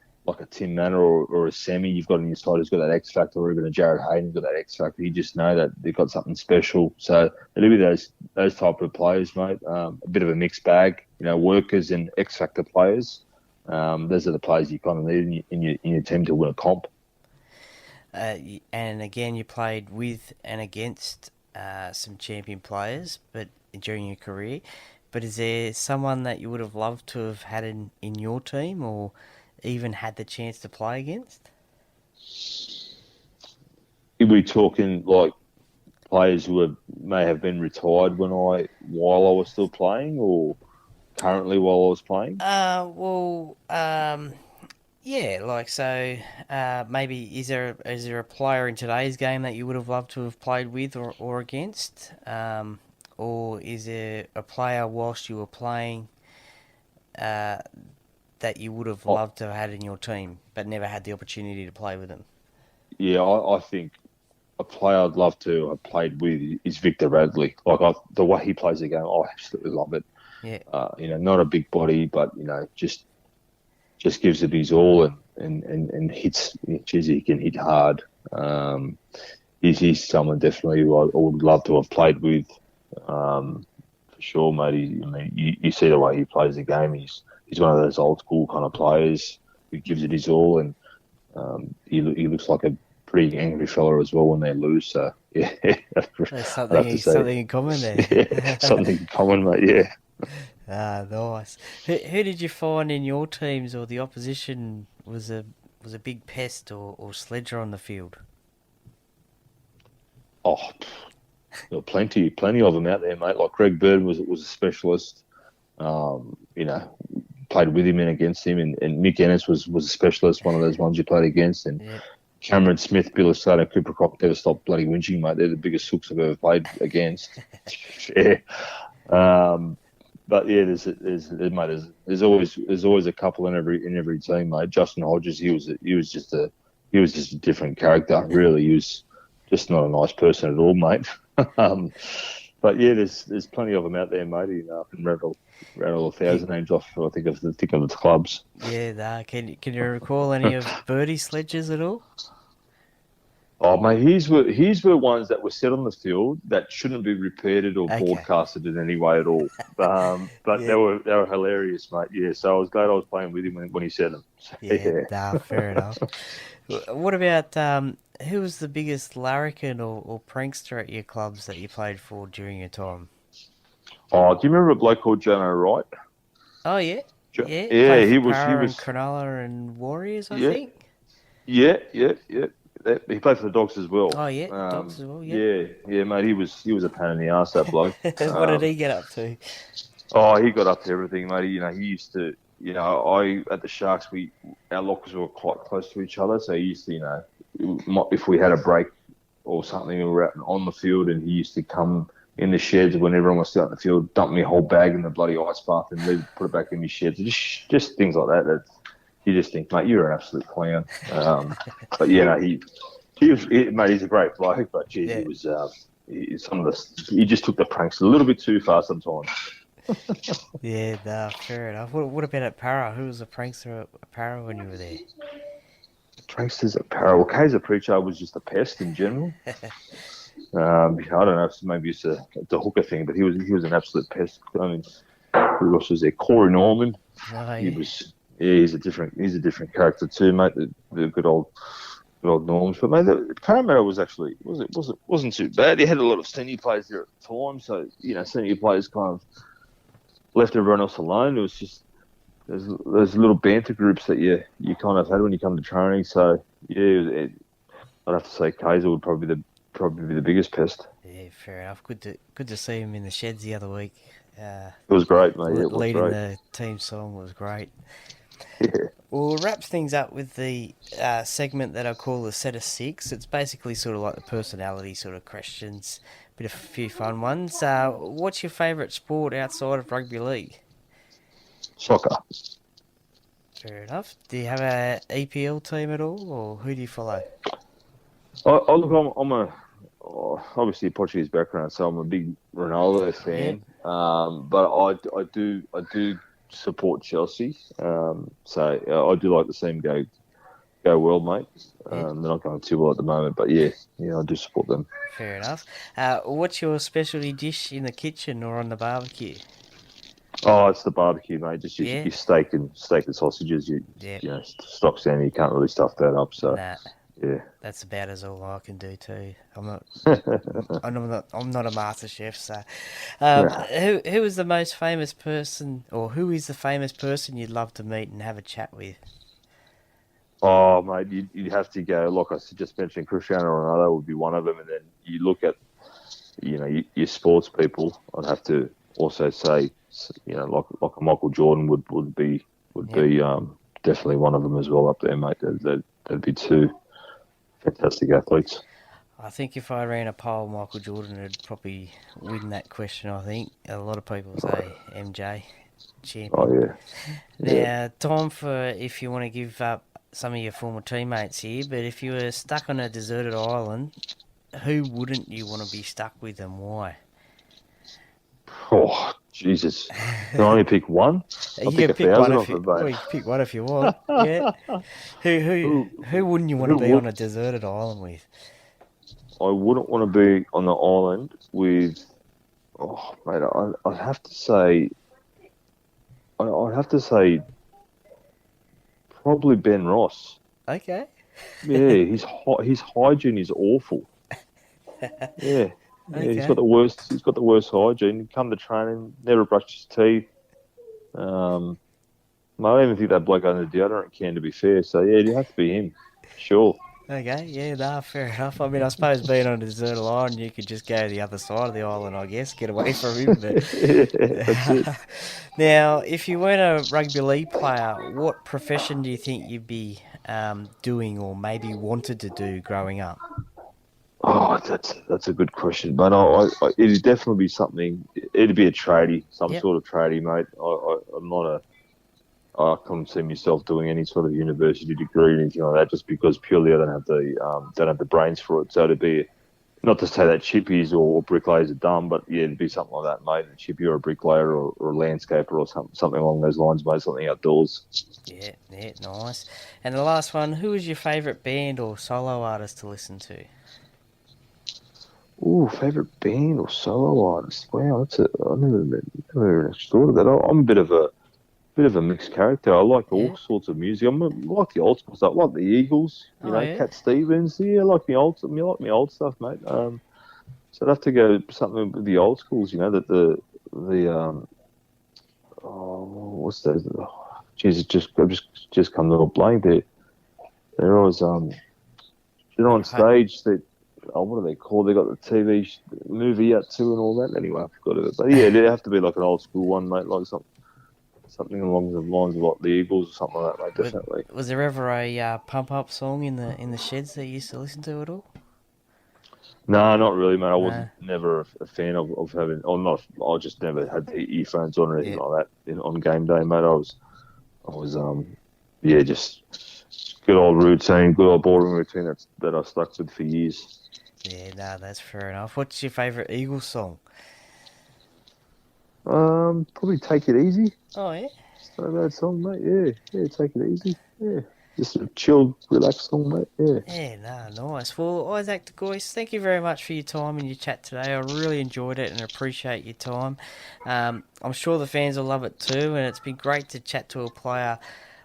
Tim Manor or a Semi you've got on your side who's got that X factor, or even a Jared Hayden who's got that X factor. You just know that they've got something special. So it'll be those type of players, mate. A bit of a mixed bag, workers and X factor players. Those are the players you kind of need in your team to win a comp. And again, you played with and against some champion players, but during your career. But is there someone that you would have loved to have had in your team, or even had the chance to play against? we talking like players who may have been retired while I was still playing, or currently while I was playing? Yeah, like so. Maybe is there a player in today's game that you would have loved to have played with or against? Or is there a player whilst you were playing that you would have Oh, loved to have had in your team but never had the opportunity to play with them? yeah, I think a player I'd love to have played with is Victor Radley. The way he plays the game, I absolutely love it. Yeah, Not a big body, but just gives it his all and hits. Geez, he can hit hard. He's someone definitely who I would love to have played with. For sure, mate. You see the way he plays the game. He's one of those old school kind of players who gives it his all, and he looks like a pretty angry fella as well when they lose. So yeah, there's something in common there. yeah, something in common, mate. Yeah. Ah, nice. Who did you find in your teams or the opposition was a big pest or sledger on the field? Oh, there were plenty of them out there, mate. Like Greg Bird was a specialist. Played with him and against him, and Mick Ennis was a specialist, one of those ones you played against, and Yeah. Cameron Smith, Bill Estrada, and Cooper Croc never stopped bloody whinging, mate. They're the biggest sooks I've ever played against. Yeah. But yeah, there's always a couple in every team, mate. Justin Hodges, he was just a different character. Really, he was just not a nice person at all, mate. But yeah, there's plenty of them out there, mate. I can rattle 1,000 names off. I think of the clubs. Yeah, can you recall any of Birdie's sledges at all? Oh, mate, he's were ones that were set on the field that shouldn't be repeated or broadcasted in any way at all. But Yeah. they were hilarious, mate. Yeah, so I was glad I was playing with him when he said them. So, Yeah, fair enough. What about who was the biggest larrikin or prankster at your clubs that you played for during your time? Oh, do you remember a bloke called Jono Wright? Oh yeah, Yeah, Played he for was. Para and Cronulla and Warriors, I think. Yeah. He played for the Dogs as well. Oh yeah, Dogs as well. Yeah. Yeah, mate. He was a pain in the arse, that bloke. What did he get up to? Oh, he got up to everything, mate. He used to. At the Sharks, our lockers were quite close to each other, so he used to, if we had a break or something, we were out on the field, and he used to come in the sheds when everyone was still out in the field, dump me a whole bag in the bloody ice bath and put it back in my sheds. Just things like that. That you just think, mate, you're an absolute clown. But yeah, he was, mate. He's a great bloke, but geez, Yeah. he was. He just took the pranks a little bit too far sometimes. Yeah, fair enough. What about at Para? Who was the prankster at Para when you were there? Pranksters at Para. Well, Kaiser Pritchard was just a pest in general. I don't know if maybe it's a hooker thing, but he was an absolute pest. I mean, who else was there? Corey Norman. Oh, He yeah. was. Yeah, he's a different character too, mate. The good old Norms. But mate, the Parramatta wasn't too bad. They had a lot of senior players there at the time, so senior players kind of left everyone else alone. It was just there's little banter groups that you kind of had when you come to training. So yeah, I'd have to say Kaiser would probably be the biggest pest. Yeah, fair enough. Good to see him in the sheds the other week. It was great, mate. It was Leading great. the team song was great. Yeah. We'll wrap things up with the segment that I call the set of six. It's basically sort of like the personality sort of questions, a few fun ones. What's your favourite sport outside of rugby league? Soccer. Fair enough. Do you have a EPL team at all, or who do you follow? I'm obviously a Portuguese background, so I'm a big Ronaldo fan. But I do support Chelsea. So I do like to see them go well, mate. They're not going too well at the moment, but yeah, I do support them. Fair enough. What's your specialty dish in the kitchen or on the barbecue? Oh, it's the barbecue, mate. Just your steak and sausages. Stock standard. You can't really stuff that up. So Nah. yeah, That's about as all I can do too. I'm not a master chef. So, who is the most famous person, or who is the famous person you'd love to meet and have a chat with? Oh, mate, you'd have to go. Like I just mentioned, Cristiano Ronaldo would be one of them, and then you look at, your sports people. I'd have to also say, like a Michael Jordan would be definitely one of them as well up there, mate. That'd be two fantastic athletes. I think if I ran a poll, Michael Jordan would probably win that question. I think a lot of people say MJ champion. Oh yeah. Now, time for if you want to give up some of your former teammates here, but if you were stuck on a deserted island, who wouldn't you want to be stuck with and why? Oh, Jesus. Can I only pick one? I'll You pick can pick 1,000 one off if you it, mate. well, you can pick one if you want. Yeah. Who wouldn't you want to who be would- on a deserted island with? I wouldn't want to be on the island with. Oh, mate, I'd have to say. I'd have to say probably Ben Ross. Okay. Yeah, his hygiene is awful. Yeah, he's Okay. got the worst. He's got the worst hygiene. Come to training, never brushed his teeth. I don't even think that bloke owned a deodorant can, to be fair. So yeah, it'd have to be him. Sure. Okay, yeah, nah, fair enough. I mean, I suppose being on a deserted island, you could just go to the other side of the island, I guess, get away from him. But Yeah, that's it. now, if you weren't a rugby league player, what profession do you think you'd be doing or maybe wanted to do growing up? Oh, that's a good question, but it'd definitely be something. It'd be a tradie, some Yep. sort of tradie, mate. I'm not a. I couldn't see myself doing any sort of university degree or anything like that, just because purely I don't have the brains for it. So it'd be not to say that chippies or bricklayers are dumb, but yeah, it'd be something like that, mate. A chippy or a bricklayer or a landscaper or something along those lines, mate. Something outdoors. Yeah, nice. And the last one, who is your favourite band or solo artist to listen to? Ooh, favorite band or solo artist? Wow, I never actually thought of that. I'm a bit of a mixed character. I like all Yeah. sorts of music. I like the old school stuff. I like the Eagles, Oh, yeah. Cat Stevens. Yeah, I like my old stuff, mate. So I'd have to go something with the old schools. What's those? Oh, geez, I've just come to a blank there. They're always on stage. What are they called? They got the TV movie out too and all that. Anyway, I forgot of it. But yeah, it'd have to be like an old school one, mate. Like something along the lines of like the Eagles or something like that, mate. Definitely. Was there ever a pump up song in the sheds that you used to listen to at all? No, not really, mate. I No. wasn't never a fan of having, or not. I just never had the earphones on or anything Yeah. like that on game day, mate. I was yeah, just good old routine, good old boring routine that I stuck with for years. Yeah, no, that's fair enough. What's your favourite Eagles song? Probably Take It Easy. Oh, yeah? It's not a bad song, mate. Yeah, Take It Easy. Yeah, just a chill, relaxed song, mate. Yeah. Yeah, no, nice. Well, Isaac De Gois, thank you very much for your time and your chat today. I really enjoyed it and appreciate your time. I'm sure the fans will love it too, and it's been great to chat to a player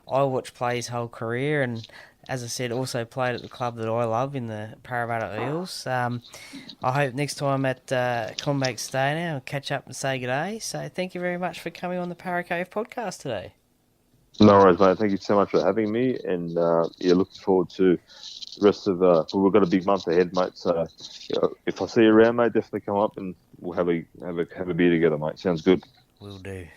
I watched play his whole career, and as I said, also played at the club that I love in the Parramatta Eels. I hope next time at Combank Stadium I'll catch up and say good day. So thank you very much for coming on the Paracave podcast today. No worries, mate. Thank you so much for having me, and yeah, looking forward to the rest of. Well, we've got a big month ahead, mate. So if I see you around, mate, definitely come up and we'll have a beer together, mate. Sounds good. Will do.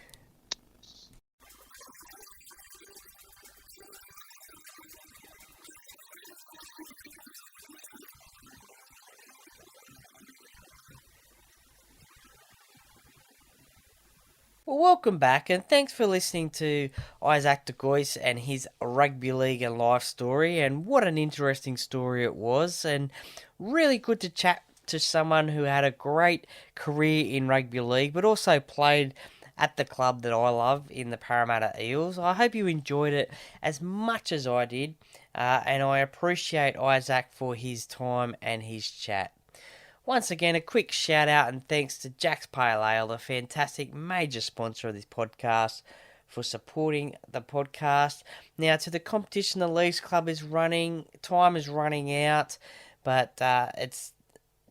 Well, welcome back, and thanks for listening to Isaac De Gois and his rugby league and life story. And what an interesting story it was, and really good to chat to someone who had a great career in rugby league, but also played at the club that I love in the Parramatta Eels. I hope you enjoyed it as much as I did, and I appreciate Isaac for his time and his chat. Once again, a quick shout out and thanks to Jack's Pale Ale, the fantastic major sponsor of this podcast, for supporting the podcast. Now, to the competition the Leagues Club is running, time is running out, but it's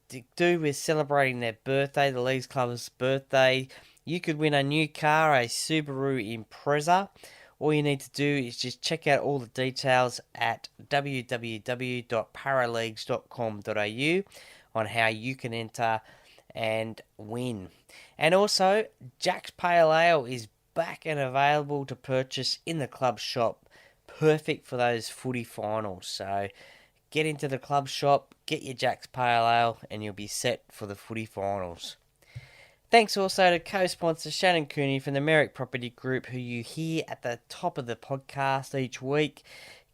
to do with celebrating their birthday, the Leagues Club's birthday. You could win a new car, a Subaru Impreza, all you need to do is just check out all the details at www.paraleagues.com.au on how you can enter and win. And also, Jack's Pale Ale is back and available to purchase in the club shop. Perfect for those footy finals. So get into the club shop, get your Jack's Pale Ale, and you'll be set for the footy finals. Thanks also to co-sponsor Shannon Cooney from the Merrick Property Group, who you hear at the top of the podcast each week.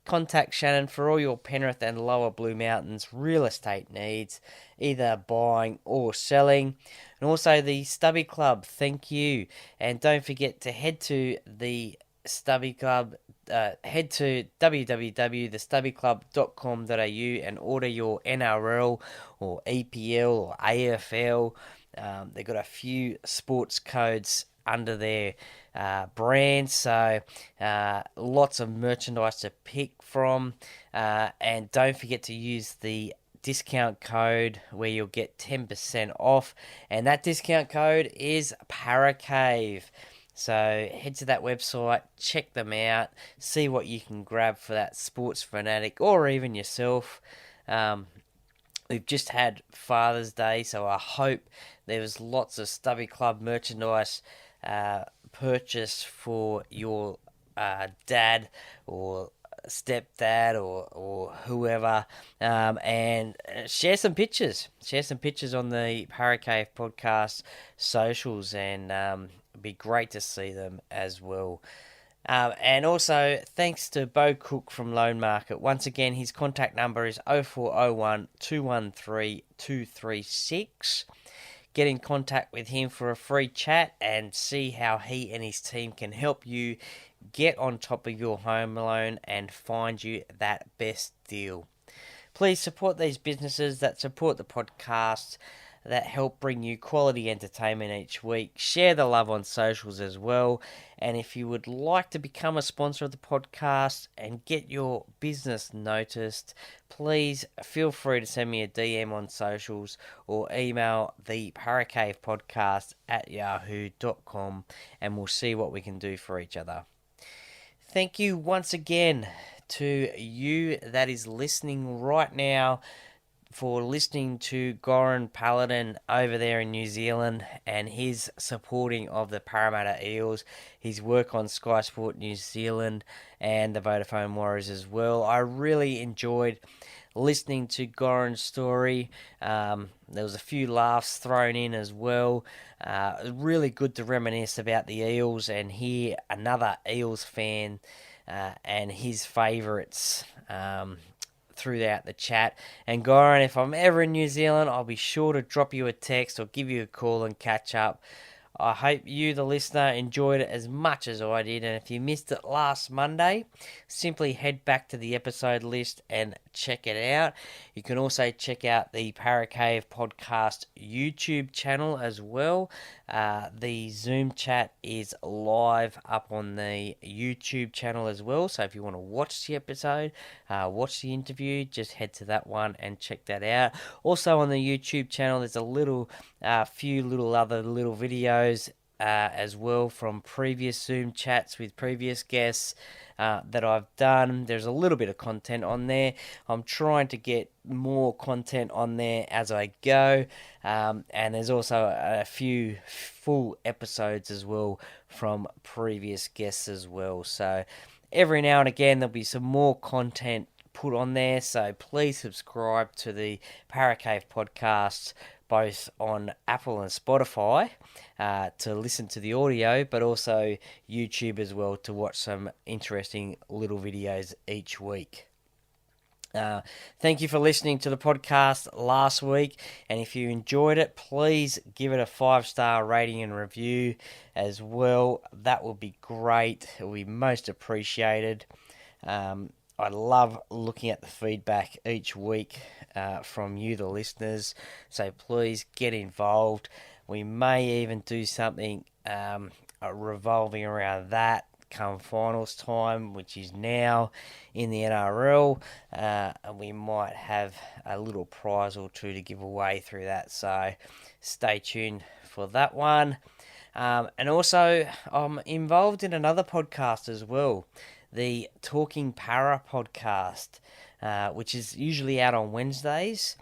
Contact Shannon for all your Penrith and Lower Blue Mountains real estate needs, either buying or selling. And also the Stubby Club, thank you. And don't forget to head to the Stubby Club, head to www.thestubbyclub.com.au and order your NRL or EPL or AFL. They've got a few sports codes under their brand, so lots of merchandise to pick from. And don't forget to use the discount code where you'll get 10% off, and that discount code is Paracave. So head to that website, check them out, see what you can grab for that sports fanatic or even yourself. We've just had Father's Day, so I hope there was lots of Stubby Club merchandise purchased for your dad or stepdad or whoever, and share some pictures on the Paracave podcast socials, and it'd be great to see them as well. And also, thanks to Bo Cook from Loan Market. Once again, his contact number is 0401 213 236. Get in contact with him for a free chat and see how he and his team can help you get on top of your home loan and find you that best deal. Please support these businesses that support the podcast, that help bring you quality entertainment each week. Share the love on socials as well. And if you would like to become a sponsor of the podcast and get your business noticed, please feel free to send me a DM on socials or email the paracavepodcast@yahoo.com, and we'll see what we can do for each other. Thank you once again to you that is listening right now for listening to Goran Paladin over there in New Zealand and his supporting of the Parramatta Eels, his work on Sky Sport New Zealand and the Vodafone Warriors as well. I really enjoyed listening to Goran's story. There was a few laughs thrown in as well. It was really good to reminisce about the Eels and hear another Eels fan and his favourites throughout the chat. And Goran, if I'm ever in New Zealand, I'll be sure to drop you a text or give you a call and catch up. I hope you, the listener, enjoyed it as much as I did. And if you missed it last Monday, simply head back to the episode list and check it out. You can also check out the Paracave Podcast YouTube channel as well. The Zoom chat is live up on the YouTube channel as well. So if you want to watch the episode, watch the interview, just head to that one and check that out. Also on the YouTube channel, there's a few other little videos as well from previous Zoom chats with previous guests that I've done. There's a little bit of content on there. I'm trying to get more content on there as I go, and there's also a few full episodes as well from previous guests as well. So every now and again there'll be some more content put on there, so please subscribe to the Paracave Podcast both on Apple and Spotify to listen to the audio, but also YouTube as well to watch some interesting little videos each week. Thank you for listening to the podcast last week, and if you enjoyed it, please give it a 5-star rating and review as well. That would be great. It would be most appreciated. I love looking at the feedback each week from you, the listeners, so please get involved. We may even do something revolving around that come finals time, which is now in the NRL, and we might have a little prize or two to give away through that, so stay tuned for that one. And also, I'm involved in another podcast as well, the Talking Para podcast, which is usually out on Wednesdays.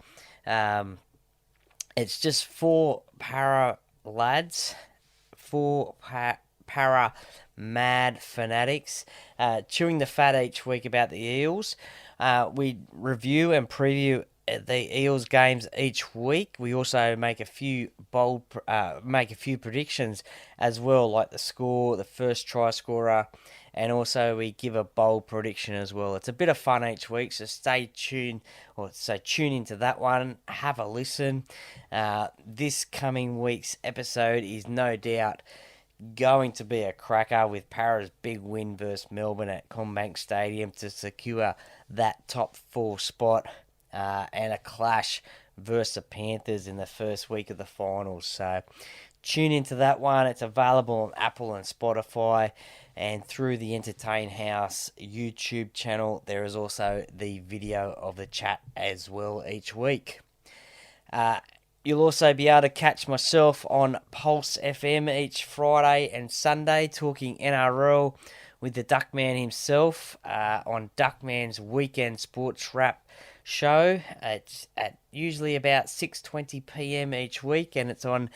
It's just four para lads, four para mad fanatics, chewing the fat each week about the Eels. We review and preview the Eels games each week. We also make a few predictions as well, like the score, the first try scorer, and also we give a bold prediction as well. It's a bit of fun each week, so stay tuned, tune into that one, have a listen. This coming week's episode is no doubt going to be a cracker, with Para's big win versus Melbourne at CommBank Stadium to secure that top 4 spot, and a clash versus the Panthers in the first week of the finals. So tune into that one. It's available on Apple and Spotify, and through the Entertain House YouTube channel. There is also the video of the chat as well each week. You'll also be able to catch myself on Pulse FM each Friday and Sunday talking NRL with the Duckman himself on Duckman's Weekend Sports Wrap show. It's at usually about 6:20 p.m. each week, and it's on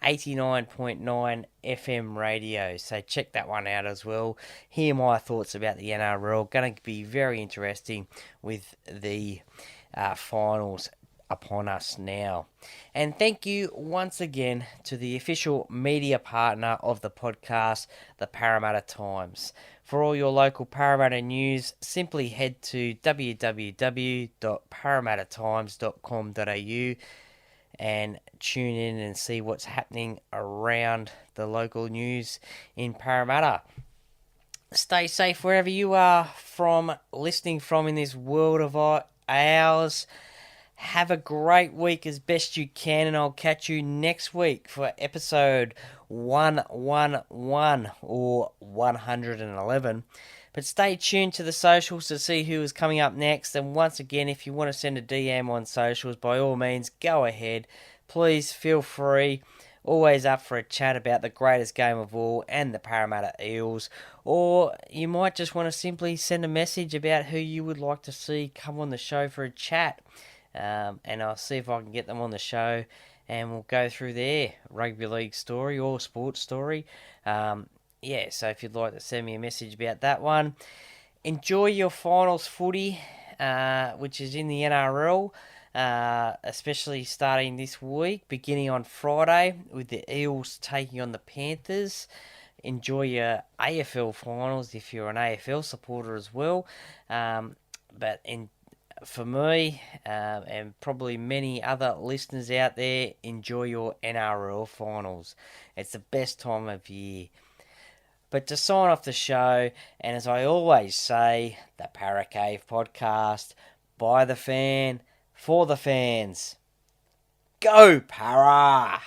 89.9 FM radio. So check that one out as well. Hear my thoughts about the NRL. Going to be very interesting with the finals upon us now. And thank you once again to the official media partner of the podcast, the Parramatta Times. For all your local Parramatta news, simply head to www.parramattatimes.com.au and tune in and see what's happening around the local news in Parramatta. Stay safe wherever you are listening from in this world of ours. Have a great week as best you can, and I'll catch you next week for episode 111 or 111. But stay tuned to the socials to see who is coming up next. And once again, if you want to send a DM on socials, by all means, go ahead. Please feel free. Always up for a chat about the greatest game of all and the Parramatta Eels. Or you might just want to simply send a message about who you would like to see come on the show for a chat. And I'll see if I can get them on the show, and we'll go through their rugby league story or sports story. So if you'd like to send me a message about that one. Enjoy your finals footy, which is in the NRL, especially starting this week, beginning on Friday with the Eels taking on the Panthers. Enjoy your AFL finals if you're an AFL supporter as well. For me, and probably many other listeners out there, enjoy your NRL finals. It's the best time of year. But to sign off the show, and as I always say, the Para Cave podcast, by the fan, for the fans. Go Para!